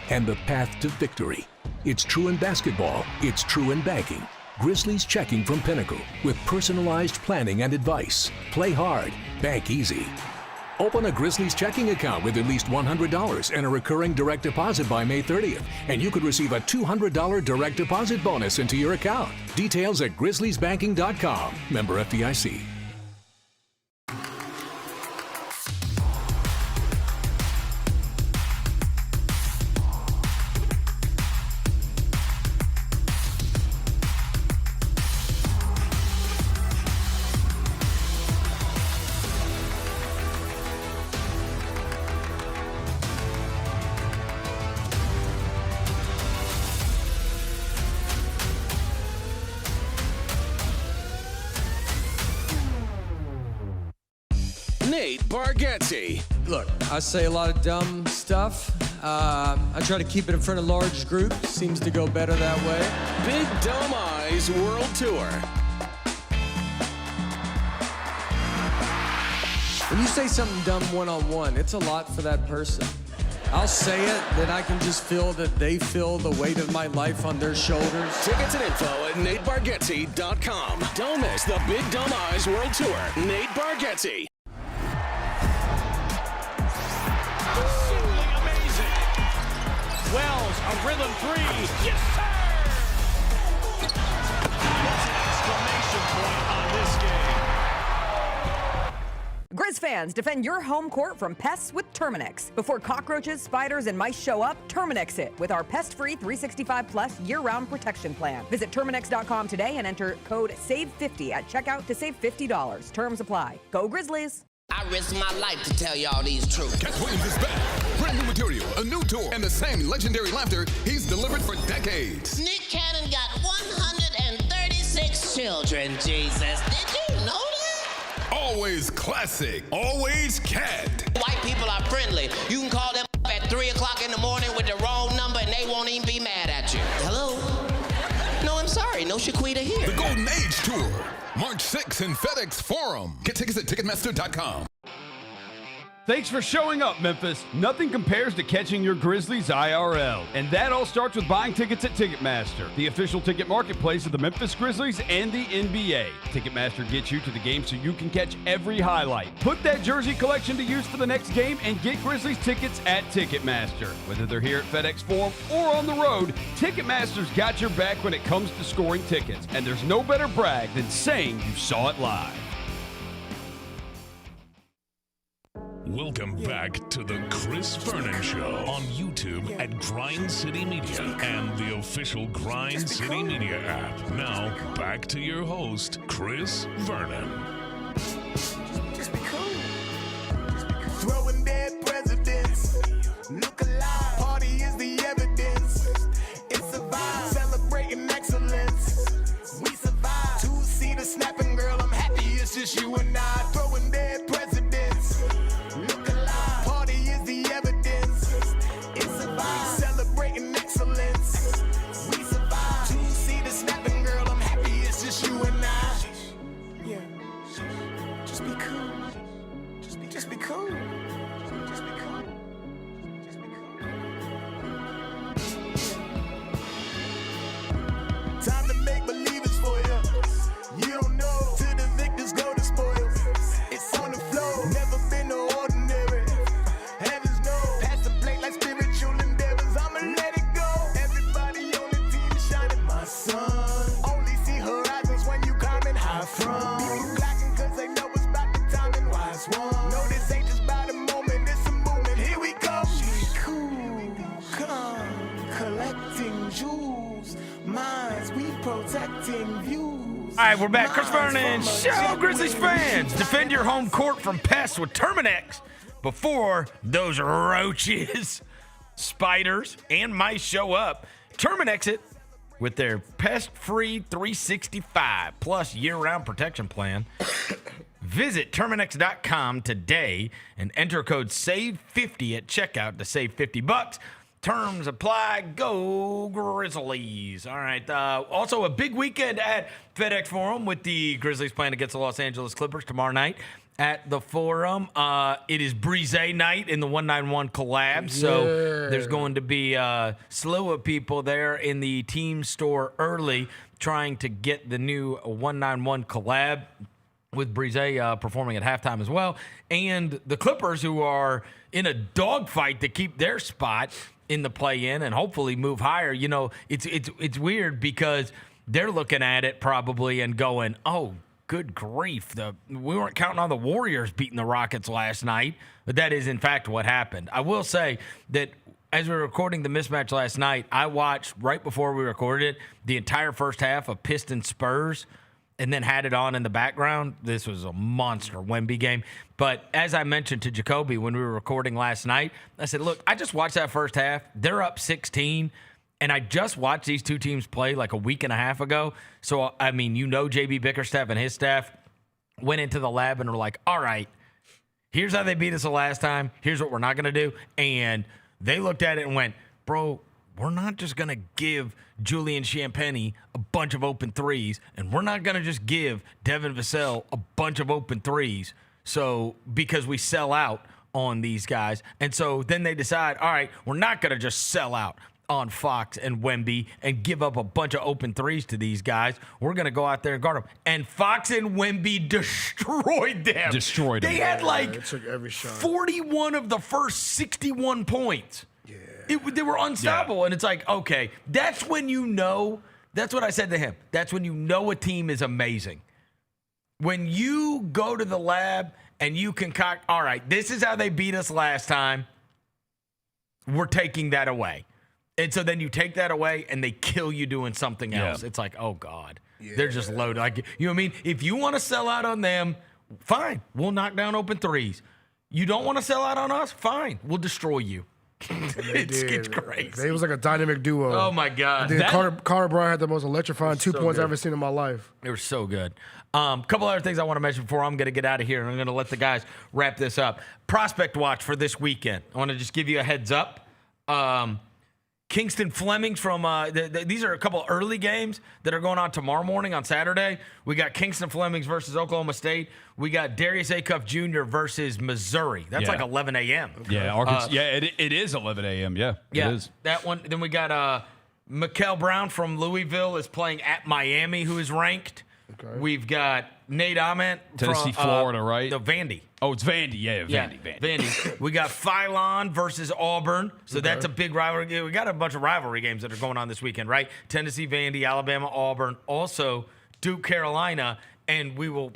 and the path to victory. It's true in basketball, it's true in banking. Grizzlies Checking from Pinnacle with personalized planning and advice. Play hard, bank easy. Open a Grizzlies checking account with at least $100 and a recurring direct deposit by May 30th, and you could receive a $200 direct deposit bonus into your account. Details at grizzliesbanking.com. Member FDIC. Look, I say a lot of dumb stuff. I try to keep it in front of large groups. Seems to go better that way. Big Dumb Eyes World Tour. When you say something dumb one-on-one, it's a lot for that person. I'll say it, then I can just feel that they feel the weight of my life on their shoulders. Tickets and info at NateBargatze.com. Don't miss the Big Dumb Eyes World Tour. Nate Bargatze. Wells, a rhythm 3. Yes, sir! That's an exclamation point on this game. Grizz fans, defend your home court from pests with Terminix. Before cockroaches, spiders, and mice show up, Terminix it with our pest-free 365-plus year-round protection plan. Visit Terminix.com today and enter code SAVE50 at checkout to save $50. Terms apply. Go Grizzlies! I risk my life to tell y'all these truths. Cat Williams is back. Brand new material, a new tour, and the same legendary laughter he's delivered for decades. Nick Cannon got 136 children, Jesus. Did you know that? Always classic, always Cat. White people are friendly. You can call them at 3 o'clock in the morning with the wrong number and they won't even be mad at you. Hello? No, I'm sorry. No Shaquita here. The Golden Age Tour. March 6th in FedEx Forum. Get tickets at Ticketmaster.com. Thanks for showing up, Memphis. Nothing compares to catching your Grizzlies IRL. And that all starts with buying tickets at Ticketmaster, the official ticket marketplace of the Memphis Grizzlies and the NBA. Ticketmaster gets you to the game so you can catch every highlight. Put that jersey collection to use for the next game and get Grizzlies tickets at Ticketmaster. Whether they're here at FedEx Forum or on the road, Ticketmaster's got your back when it comes to scoring tickets. And there's no better brag than saying you saw it live. Welcome back to the Chris Vernon Show on YouTube at Grind City Media and the official Grind City Media app. Now, back to your host, Chris Vernon. Just be cool. Throwing dead presidents. Look alive. Party is the evidence. It's a vibe. Celebrating excellence. We survive. Two-seater snapping, girl. I'm happy it's just you and I. Throwing dead presidents. Look alive. Party is the evidence. It's a vibe. Celebrating excellence. We survive. Two-seater snapping, girl. I'm happy it's just you and I. Yeah. Just be cool. Just be cool. Just be cool. Just be cool. Time to make believers for you. You don't know. To the victors go the spoils. It's on the floor. Never been no ordinary. Heavens know. Pass the plate like spiritual endeavors. I'ma let it go. Everybody on the team is shining, my son. Only see horizons when you coming high from. People blacking cause they know it's about the time and wise one. No, this ain't just about a moment, it's a movement. Here we go. Be cool, calm, collecting jewels. Minds, we protecting views. All right, we're back. Chris Vernon Show, Grizzlies fans. Defend your home court from pests with Terminix before those roaches, spiders, and mice show up. Terminix it with their pest-free 365-plus year-round protection plan. Visit Terminix.com today and enter code SAVE50 at checkout to save $50. Terms apply. Go Grizzlies. All right. Also, a big weekend at FedEx Forum with the Grizzlies playing against the Los Angeles Clippers tomorrow night at the Forum. It is Brise night in the 191 collab. So there's going to be a slew of people there in the team store early trying to get the new 191 collab, with Brise performing at halftime as well. And the Clippers, who are in a dogfight to keep their spot in the play-in and hopefully move higher. You know, it's weird because they're looking at it probably and going, oh, good grief. We weren't counting on the Warriors beating the Rockets last night, but that is, in fact, what happened. I will say that as we were recording the mismatch last night, I watched, right before we recorded it, the entire first half of Pistons Spurs, and then had it on in the background. This was a monster Wemby game. But as I mentioned to Jacoby when we were recording last night, I said, look, I just watched that first half. They're up 16, and I just watched these two teams play like a week and a half ago. So, I mean, you know JB Bickerstaff and his staff went into the lab and were like, all right, here's how they beat us the last time. Here's what we're not going to do. And they looked at it and went, bro, we're not just going to give Julian Champagnie a bunch of open threes, and we're not going to just give Devin Vassell a bunch of open threes because we sell out on these guys. And so then they decide, all right, we're not going to just sell out on Fox and Wemby and give up a bunch of open threes to these guys. We're going to go out there and guard them. And Fox and Wemby destroyed them. They had like took every shot. 41 of the first 61 points. They were unstoppable, and it's like, okay, that's when you know. That's what I said to him. That's when you know a team is amazing. When you go to the lab and you concoct, all right, this is how they beat us last time. We're taking that away. And so then you take that away and they kill you doing something else. It's like, oh, God. They're just loaded. Like, you know what I mean? If you want to sell out on them, fine. We'll knock down open threes. You don't want to sell out on us? Fine. We'll destroy you. It's crazy. It was like a dynamic duo. Oh, my God. Connor Bryant had the most electrifying 2 points I've ever seen in my life. They were so good. Couple other things I want to mention before I'm going to get out of here, and I'm going to let the guys wrap this up. Prospect watch for this weekend. I want to just give you a heads up. Kingston Flemings from these are a couple early games that are going on tomorrow morning on Saturday. We got Kingston Flemings versus Oklahoma State. We got Darius Acuff Jr. versus Missouri. That's like 11 a.m. Yeah, Arkansas. It is 11 a.m. Yeah, it is. That one. Then we got Mikael Brown from Louisville is playing at Miami, who is ranked. Okay. We've got Nate Ament Tennessee, from Florida, right? No, Vandy. Oh, it's Vandy. Yeah, Vandy. We got Phylon versus Auburn. So that's a big rivalry. We got a bunch of rivalry games that are going on this weekend, right? Tennessee, Vandy, Alabama, Auburn. Also, Duke, Carolina. And we will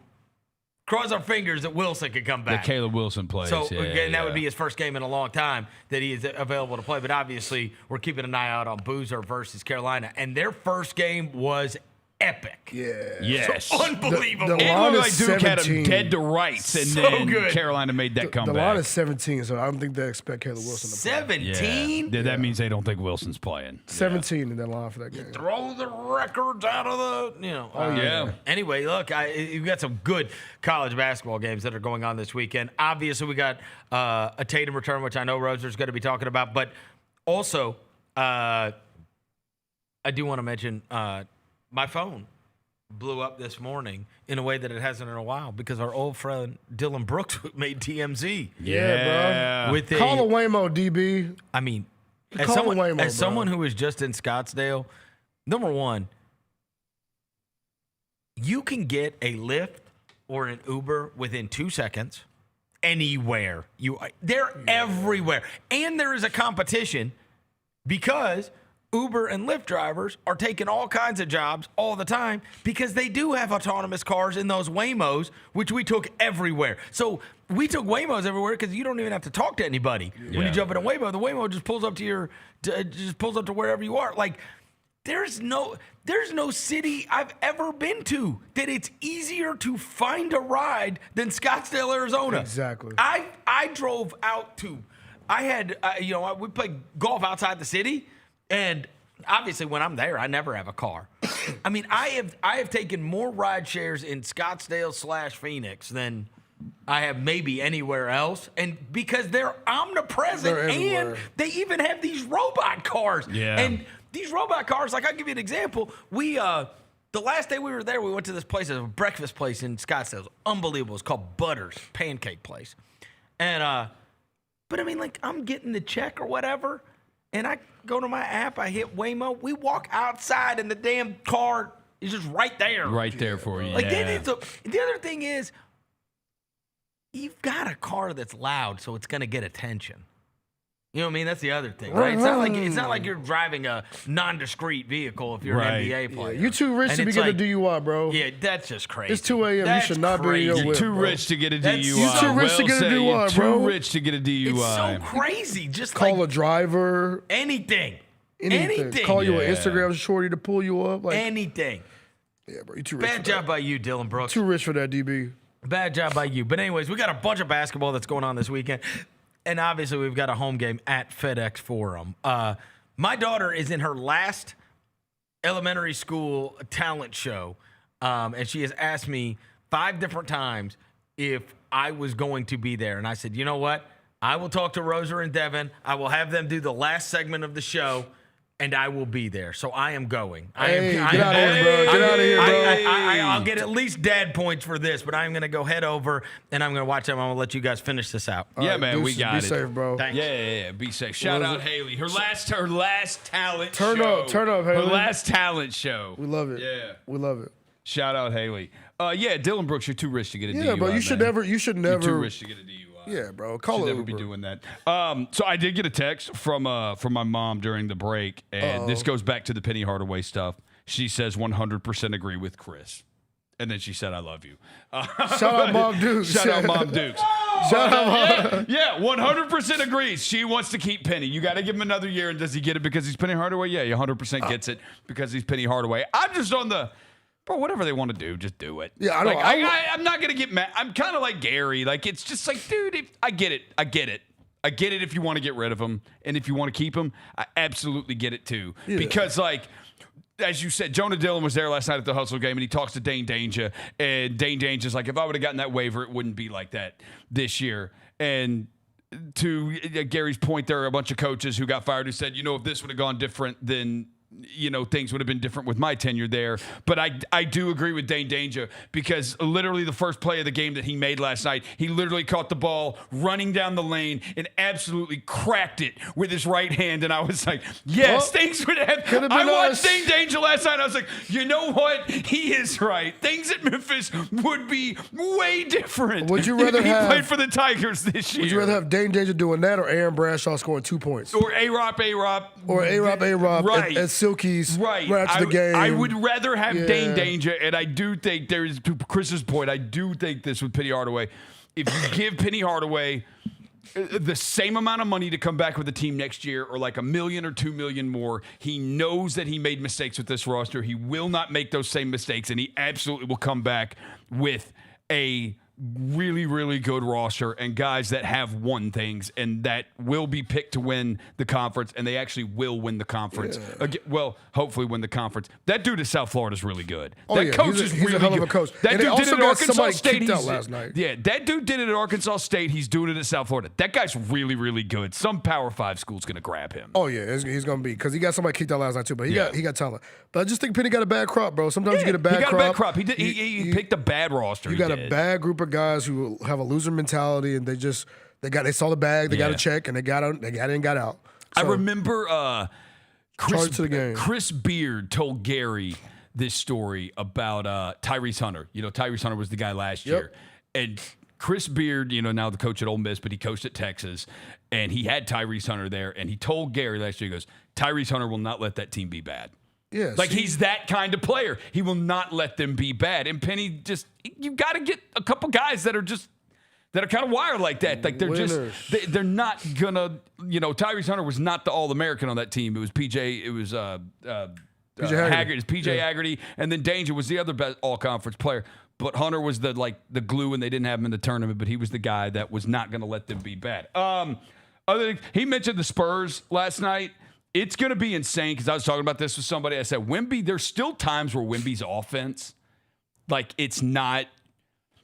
cross our fingers that Wilson could come back. That Caleb Wilson plays. So, again, that would be his first game in a long time that he is available to play. But obviously, we're keeping an eye out on Boozer versus Carolina. And their first game was epic. Yeah. Yes. So unbelievable. The it line looked is like Duke 17. had him dead to rights, and So then good. Carolina made that comeback. The line is 17, so I don't think they expect Caleb Wilson to play. 17? Yeah, that means they don't think Wilson's playing. 17 in that line for that game. Throw the records out of the, yeah. Anyway, look, you've got some good college basketball games that are going on this weekend. Obviously, we got a Tatum return, which I know Roser's going to be talking about. But also, I do want to mention my phone blew up this morning in a way that it hasn't in a while because our old friend Dillon Brooks made TMZ. Yeah, bro. With Call a Waymo, DB. I mean, Call a Waymo, as someone who was just in Scottsdale, number one, you can get a Lyft or an Uber within 2 seconds anywhere. They're everywhere. And there is a competition because Uber and Lyft drivers are taking all kinds of jobs all the time because they do have autonomous cars in those Waymos, which we took everywhere. So we took Waymos everywhere because you don't even have to talk to anybody when you jump in a Waymo. The Waymo just pulls up to wherever you are. Like there's no city I've ever been to that it's easier to find a ride than Scottsdale, Arizona. Exactly. I drove out to. I had we played golf outside the city. And obviously, when I'm there, I never have a car. I mean, I have taken more ride shares in Scottsdale / Phoenix than I have maybe anywhere else. And because they're omnipresent, and they even have these robot cars. Yeah. And these robot cars, like I'll give you an example. We the last day we were there, we went to this place, a breakfast place in Scottsdale. It was unbelievable. It's called Butters Pancake Place. And but I mean, like I'm getting the check or whatever. And I go to my app, I hit Waymo. We walk outside, and the damn car is just right there. Right there for you. Like the other thing is, you've got a car that's loud, so it's going to get attention. You know what I mean? That's the other thing, right? It's not like you're driving a nondiscrete vehicle if you're an NBA player. You're too rich to be getting a DUI, bro. Yeah, that's just crazy. It's 2 a.m. You should not be in your whip, too bro. rich to get a DUI. You're too rich to get a DUI, bro. Too rich to get a DUI. It's so crazy. Just call a driver. Anything. Call you an Instagram shorty to pull you up. Like anything. Yeah, bro. You too rich. Bad job by you, Dillon Brooks. Too rich for that, DB. Bad job by you. But anyways, we got a bunch of basketball that's going on this weekend. And obviously, we've got a home game at FedEx Forum. My daughter is in her last elementary school talent show, and she has asked me 5 different times if I was going to be there. And I said, you know what? I will talk to Roser and Devin. I will have them do the last segment of the show, and I will be there. So I am going. Get out of here, bro. Get out of here, bro. I'll get at least dad points for this, but I'm going to go head over, and I'm going to watch them. I'm going to let you guys finish this out. Yeah, man, we got it. Be safe, bro. Thanks. Yeah, be safe. Shout out Haley. Her last talent show. Turn up, Haley. Her last talent show. We love it. Yeah. We love it. Shout out Haley. Dillon Brooks, you're too rich to get a DUI. Yeah, bro, you should never. You're too rich to get a DUI. Yeah, bro. Call it. Never be doing that. So I did get a text from my mom during the break, and this goes back to the Penny Hardaway stuff. She says 100% agree with Chris. And then she said, I love you. Shout out Mom Dukes. Shout out Mom Dukes. Shout out yeah, 100% agrees. She wants to keep Penny. You got to give him another year. And does he get it because he's Penny Hardaway? Yeah, he 100% gets it because he's Penny Hardaway. I'm just on the, bro, whatever they want to do, just do it. Yeah, I know. I'm not going to get mad. I'm kind of like Gary. Like, it's just like, dude, I get it. I get it if you want to get rid of him. And if you want to keep him, I absolutely get it too. Yeah. Because, like, as you said, Jonah Dillon was there last night at the Hustle game, and he talks to Dane Danger. And Dane Danger's like, if I would have gotten that waiver, it wouldn't be like that this year. And to Gary's point, there are a bunch of coaches who got fired who said, if this would have gone different, then things would have been different with my tenure there. But I do agree with Dane Danger because literally the first play of the game that he made last night, he literally caught the ball running down the lane and absolutely cracked it with his right hand. And I was like, yes, things would have. I watched Dane Danger last night. I was like, you know what? He is right. Things at Memphis would be way different. Would you rather if he played for the Tigers this year? Would you rather have Dane Danger doing that or Aaron Bradshaw scoring 2 points? Or A-Rob. Or A-Rob. Right. And Silkies right after the game. I would rather have Dane Danger, and I do think there is, to Chris's point, I do think this with Penny Hardaway. If you give Penny Hardaway the same amount of money to come back with the team next year, or like $1 million or $2 million more, he knows that he made mistakes with this roster. He will not make those same mistakes, and he absolutely will come back with a really, really good roster and guys that have won things and that will be picked to win the conference, and they actually will win the conference. Yeah. Well, hopefully win the conference. That dude at South Florida is really good. Oh, that coach is really a hell good. of a coach. That and dude did it at Arkansas State. Out last night. Yeah, that dude did it at Arkansas State. He's doing it at South Florida. That guy's really, really good. Some Power 5 school's going to grab him. Oh, yeah, he's going to be, because he got somebody kicked out last night, too, but he got talent. But I just think Penny got a bad crop, bro. Sometimes you get a bad crop. He got a bad crop. He picked a bad roster. You got a bad group of guys who have a loser mentality, and they saw the bag, they got a check, and they got in and got out. So, I remember Chris Beard told Gary this story about Tyrese Hunter. Tyrese Hunter was the guy last year. And Chris Beard, now the coach at Ole Miss, but he coached at Texas, and he had Tyrese Hunter there, and he told Gary last year, he goes, Tyrese Hunter will not let that team be bad. Yeah, he's that kind of player. He will not let them be bad. And Penny you got to get a couple guys that are kind of wired like that. Like they're Winners. they're not gonna, Tyrese Hunter was not the All-American on that team. It was PJ Haggerty. It's PJ Haggerty, and then Danger was the other best all-conference player. But Hunter was the glue, and they didn't have him in the tournament. But he was the guy that was not going to let them be bad. He mentioned the Spurs last night. It's going to be insane because I was talking about this with somebody. I said, Wemby, there's still times where Wemby's offense, it's not.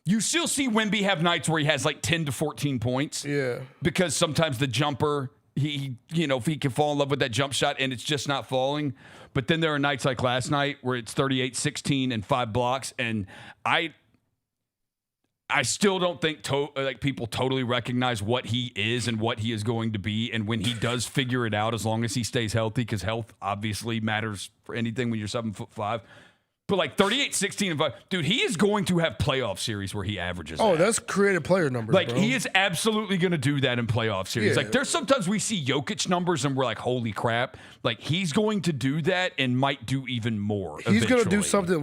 You still see Wemby have nights where he has 10 to 14 points. Yeah. Because sometimes the jumper, if he can fall in love with that jump shot and it's just not falling. But then there are nights like last night where it's 38, 16, and 5 blocks. And I still don't think people totally recognize what he is and what he is going to be. And when he does figure it out, as long as he stays healthy, because health obviously matters for anything when you're 7'5". But 38, 16, and 5, dude, he is going to have playoff series where he averages. Oh, that's creative player numbers. Bro. He is absolutely going to do that in playoff series. Yeah. There's sometimes we see Jokic numbers and we're like, holy crap! He's going to do that and might do even more. He's going to do something.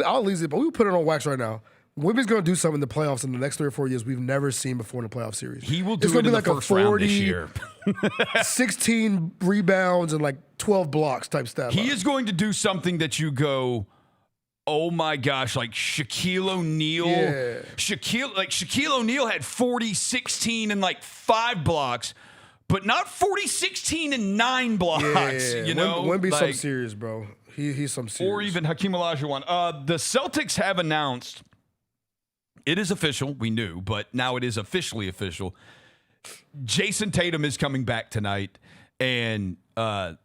I'll leave it, but we put it on wax right now. Wemby's going to do something in the playoffs in the next 3 or 4 years we've never seen before in a playoff series. He will do it in the first round this year. 16 rebounds and 12 blocks type stat. He is going to do something that you go, oh my gosh, Shaquille O'Neal. Yeah. Shaquille O'Neal had 40, 16, and 5 blocks, but not 40, 16, and 9 blocks. Yeah. Wemby's some serious, bro. He's some serious. Or even Hakeem Olajuwon. The Celtics have announced, it is official, we knew, but now it is officially official. Jayson Tatum is coming back tonight. And let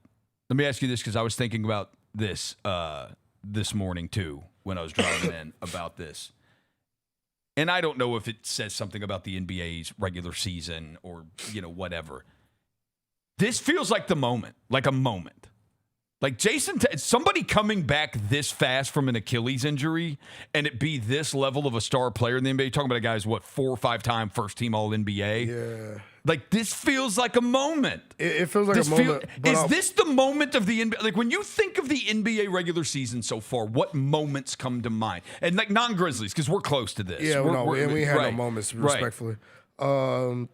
me ask you this, because I was thinking about this this morning too when I was driving in about this. And I don't know if it says something about the NBA's regular season or, whatever. This feels like the moment, like a moment. Like somebody coming back this fast from an Achilles injury and it be this level of a star player in the NBA. You're talking about a guy who's 4 or 5 time first team All NBA. Yeah. Like this feels like a moment. It feels like a moment. Is this the moment of the NBA? Like when you think of the NBA regular season so far, what moments come to mind? And like non-Grizzlies, because we're close to this. Yeah, we had no moments, respectfully. Right.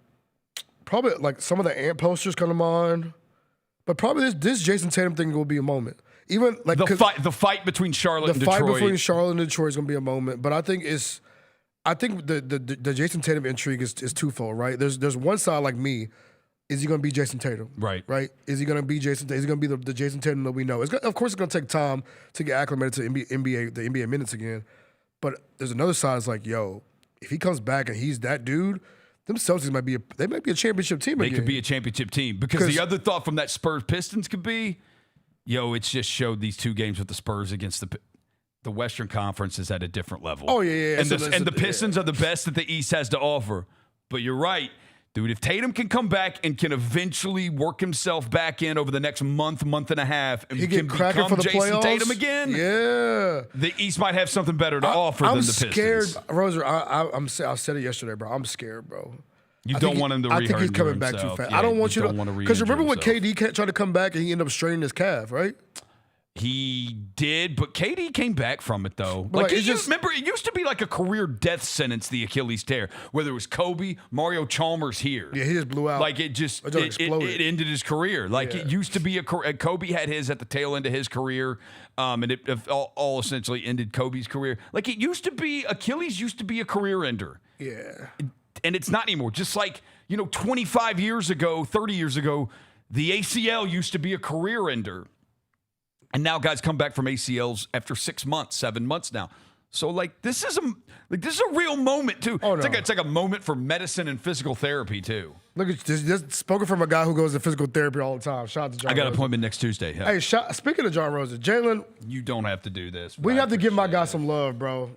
Probably like some of the Ant posters come to mind. But probably this Jayson Tatum thing will be a moment. Even like the fight between Charlotte and Detroit. The fight between Charlotte and Detroit is going to be a moment. But I think the Jayson Tatum intrigue is twofold, right? There's one side like me. Is he going to be Jayson Tatum? Right. Right? Is he going to be Jayson Tatum? Is he going to be the Jayson Tatum that we know? Of course, it's going to take time to get acclimated to the NBA minutes again. But there's another side that's like, yo, if he comes back and he's that dude, them Celtics might be a championship team again. They could be a championship team. Because the other thought from that Spurs Pistons could be, it's just showed these 2 games with the Spurs against the Western Conference is at a different level. Oh, yeah. And the Pistons are the best that the East has to offer. But you're right. Dude, if Tatum can come back and can eventually work himself back in over the next month and a half, and can become for the Jayson playoffs? Tatum again, the East might have something better to offer than the Pistons. I'm scared, Roser. I said it yesterday, bro. I'm scared, bro. You don't want him to re-injure I think he's coming back too fast. Yeah, I don't want you to. Because remember when himself. KD tried to come back and he ended up straining his calf, right? He did, but KD came back from it, though. But Remember, it used to be like a career death sentence, the Achilles tear, whether it was Kobe, Mario Chalmers here. Yeah, he just blew out. Like, it ended his career. Like, it used to be Kobe had his at the tail end of his career, and it all essentially ended Kobe's career. Like, Achilles used to be a career ender. Yeah. And it's not anymore. Just like, 25 years ago, 30 years ago, the ACL used to be a career ender. And now guys come back from ACLs after 6 months, 7 months now. So this is a real moment too. Oh, no. It's like a moment for medicine and physical therapy too. Look at this spoken from a guy who goes to physical therapy all the time. Shout out to John. I got Rosen. an appointment next Tuesday. Hey, speaking of John Rosen, Jaylon, you don't have to do this. We have to give my guy some love, bro.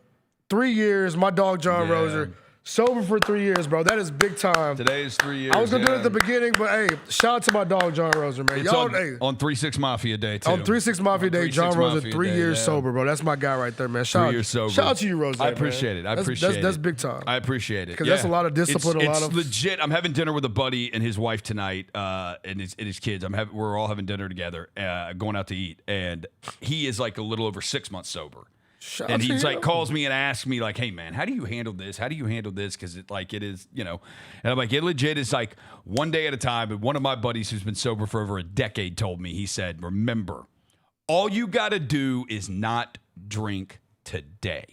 3 years, my dog John Rosen. Sober for 3 years, bro. That is big time. Today is 3 years. I was going to do it at the beginning, but hey, shout out to my dog, John Rosen, man. It's on 3-6 Mafia Day, too. On 3-6 Mafia Day, John Rosen, 3 years sober, bro. That's my guy right there, man. 3 years sober. Shout out to you, Rosen. I appreciate it. That's big time. I appreciate it. Because that's a lot of discipline. It's legit. I'm having dinner with a buddy and his wife tonight and his kids. We're all having dinner together, going out to eat. And he is like a little over 6 months sober. And he's like calls me and asks me like, hey man, how do you handle this? How do you handle this? Because it is, and I'm like, it legit is like one day at a time. And one of my buddies who's been sober for over a decade told me, he said, remember, all you got to do is not drink today.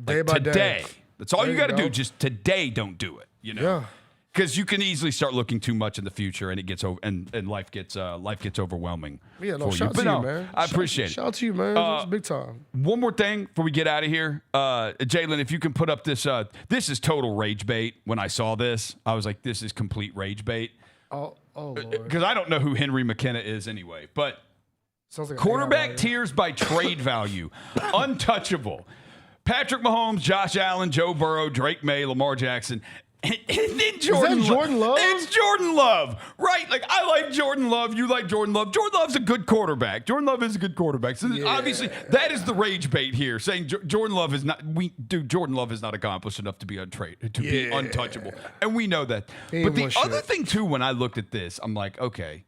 Day by day. That's all you got to do. Just today, don't do it. Yeah. Because you can easily start looking too much in the future, and it gets and life gets overwhelming. Yeah, for shout you. to you, man. I appreciate it. Shout out to you, man. It's big time. One more thing before we get out of here, Jaylon, if you can put up this. This is total rage bait. When I saw this, I was like, "This is complete rage bait." Oh, Lord. Because I don't know who Henry McKenna is anyway, but sounds like quarterback tiers by trade value, untouchable. Patrick Mahomes, Josh Allen, Joe Burrow, Drake May, Lamar Jackson. And then Jordan Love? It's Jordan Love, right? Like, I like Jordan Love. You like Jordan Love. Jordan Love's a good quarterback. Jordan Love is a good quarterback. So obviously, that is the rage bait here, saying Jordan Love is not. Jordan Love is not accomplished enough to be be untouchable, and we know that. But the other thing too, when I looked at this, I'm like, okay,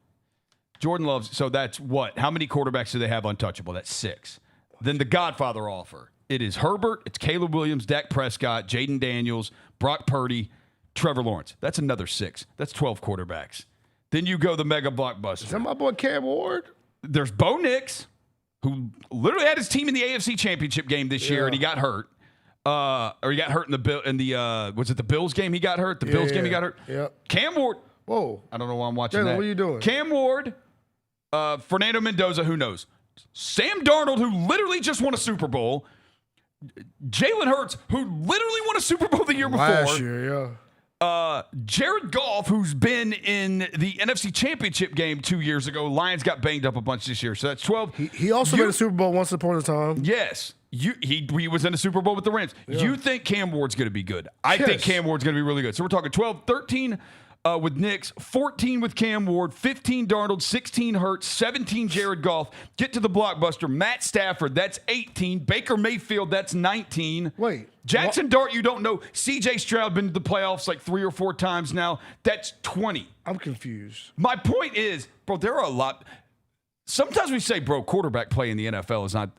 Jordan Love. So that's what? How many quarterbacks do they have untouchable? That's 6. Then the Godfather offer. It is Herbert. It's Caleb Williams, Dak Prescott, Jaden Daniels, Brock Purdy, Trevor Lawrence. That's another 6. That's 12 quarterbacks. Then you go the mega blockbuster. Is that my boy Cam Ward? There's Bo Nix, who literally had his team in the AFC Championship game this year, and he got hurt. Or he got hurt in the was it the Bills game he got hurt? The Bills game he got hurt? Yeah. Cam Ward. Whoa. I don't know why I'm watching that. What are you doing? Cam Ward, Fernando Mendoza, who knows? Sam Darnold, who literally just won a Super Bowl. Jalen Hurts, who literally won a Super Bowl the year before. Last year, yeah. Jared Goff, who's been in the NFC Championship game 2 years ago. Lions got banged up a bunch this year, so that's 12. He also made a Super Bowl once upon a time. Yes. He was in a Super Bowl with the Rams. Yeah. You think Cam Ward's going to be good. I think Cam Ward's going to be really good. So we're talking 12, 13 with Knicks, 14 with Cam Ward, 15 Darnold, 16 Hurts, 17 Jared Goff. Get to the blockbuster. Matt Stafford, that's 18. Baker Mayfield, that's 19. Wait. Jackson Dart, you don't know. CJ Stroud been to the playoffs like 3 or 4 times now. That's 20. I'm confused. My point is, bro, there are a lot. Sometimes we say, bro, quarterback play in the NFL is not.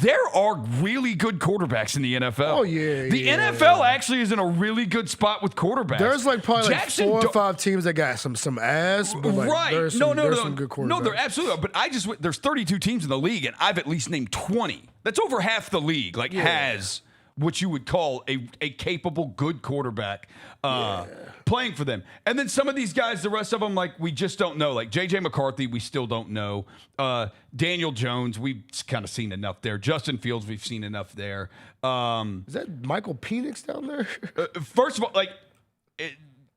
There are really good quarterbacks in the NFL. Oh, yeah. The NFL actually is in a really good spot with quarterbacks. There's like probably like 4 or 5 teams that got some ass, but like right. there's some good quarterbacks. No, they're absolutely. But there's 32 teams in the league, and I've at least named 20. That's over half the league. Has what you would call a capable, good quarterback playing for them. And then some of these guys, the rest of them, like we just don't know. Like J.J. McCarthy, we still don't know. Daniel Jones, we've kind of seen enough there. Justin Fields, we've seen enough there. Is that Michael Penix down there? First of all,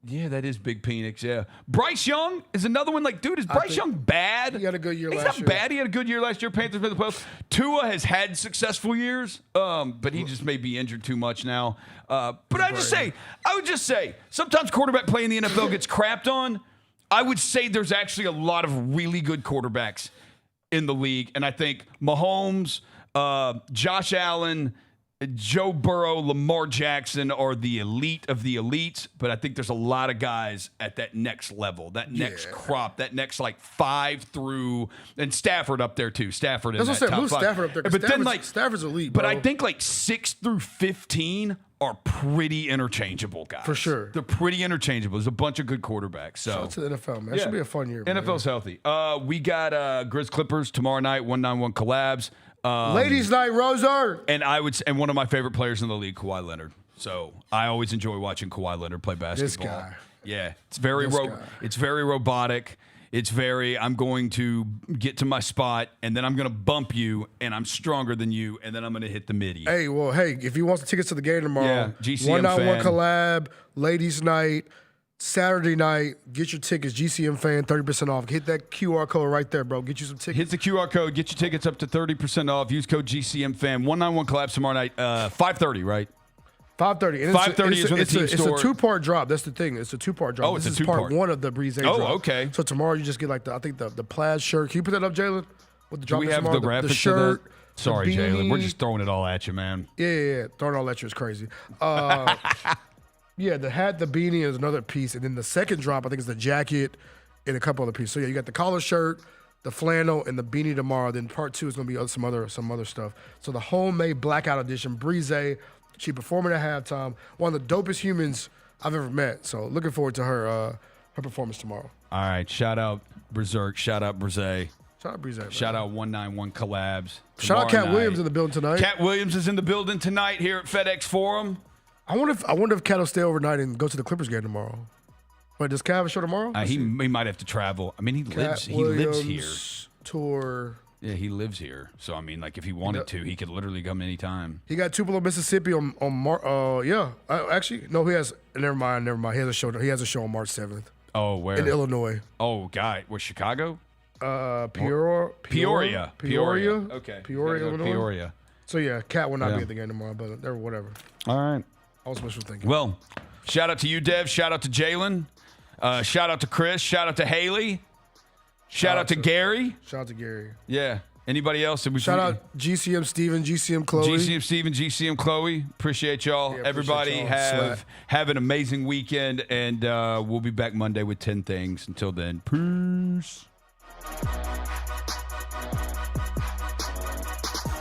yeah, that is Big Penix, yeah. Bryce Young is another one. Like, dude, is Bryce Young bad? He had a good year last year. He's not bad. He had a good year last year. Panthers made the playoffs. Tua has had successful years, but he just may be injured too much now. But I would just say, sometimes quarterback play in the NFL gets crapped on. I would say there's actually a lot of really good quarterbacks in the league. And I think Mahomes, Josh Allen, Joe Burrow, Lamar Jackson are the elite of the elites, but I think there's a lot of guys at that next level, that next crop, that next 5 through, and Stafford up there too. Stafford in that top 5. Stafford up there. But then Stafford's elite, bro. But I think 6 through 15 are pretty interchangeable guys. For sure. They're pretty interchangeable. There's a bunch of good quarterbacks. So shout out to the NFL, man. It should be a fun year. NFL's healthy. We got Grizz Clippers tomorrow night, 191 collabs. Ladies' night, Roser. And one of my favorite players in the league, Kawhi Leonard. So I always enjoy watching Kawhi Leonard play basketball. This guy. Yeah, it's very robotic. It's very, I'm going to get to my spot, and then I'm going to bump you, and I'm stronger than you, and then I'm going to hit the midi. Hey, if you want the tickets to the game tomorrow, GCM 191 collab, ladies' night, Saturday night, get your tickets, GCM fan, 30% off. Hit that QR code right there, bro. Get you some tickets. Hit the QR code. Get your tickets up to 30% off. Use code GCM fan. 191 collabs tomorrow night, 5:30, right? 5:30. 5:30 is when the team store. It's a 2-part drop. That's the thing. It's a 2-part drop. Oh, it's this a is 2-part. part 1 of the Breeze drop. Oh, okay. So tomorrow you just get the plaid shirt. Can you put that up, Jaylon? With the Do drop we have tomorrow? the graphics the shirt, of that? Sorry, the beanie. Jaylon. We're just throwing it all at you, man. Yeah. Throwing it all at you is crazy. Yeah, the hat, the beanie is another piece. And then the second drop, I think, is the jacket and a couple other pieces. So, yeah, you got the collar shirt, the flannel, and the beanie tomorrow. Then part 2 is going to be some other stuff. So the homemade blackout edition, Breeze, she performing at halftime. One of the dopest humans I've ever met. So looking forward to her performance tomorrow. All right. Shout out Berserk. Shout out Breeze. Shout out Breeze. Shout out 191 collabs. Shout out Cat Williams in the building tonight. Cat Williams is in the building tonight here at FedEx Forum. I wonder if Cat will stay overnight and go to the Clippers game tomorrow. Wait, does Cat have a show tomorrow? He might have to travel. I mean, he lives here. Tour. Yeah, he lives here. So I mean, if he wanted to, he could literally come anytime. He got Tupelo, Mississippi on actually, no, he has. Never mind. He has a show. He has a show on March 7th. Oh, where? In Illinois. Oh, guy, where? Chicago? Peoria. Okay. Peoria, Illinois. Peoria. So yeah, Cat will not be at the game tomorrow, but whatever. All right. I was wishful thinking. Well, shout out to you, Dev. Shout out to Jaylon. Shout out to Chris. Shout out to Haley. Shout out to Gary. Shout out to Gary. Yeah. Anybody else? Shout out GCM Steven, GCM Chloe. GCM Steven, GCM Chloe. Appreciate y'all. Yeah, Everybody y'all. have an amazing weekend, and we'll be back Monday with 10 things. Until then, peace.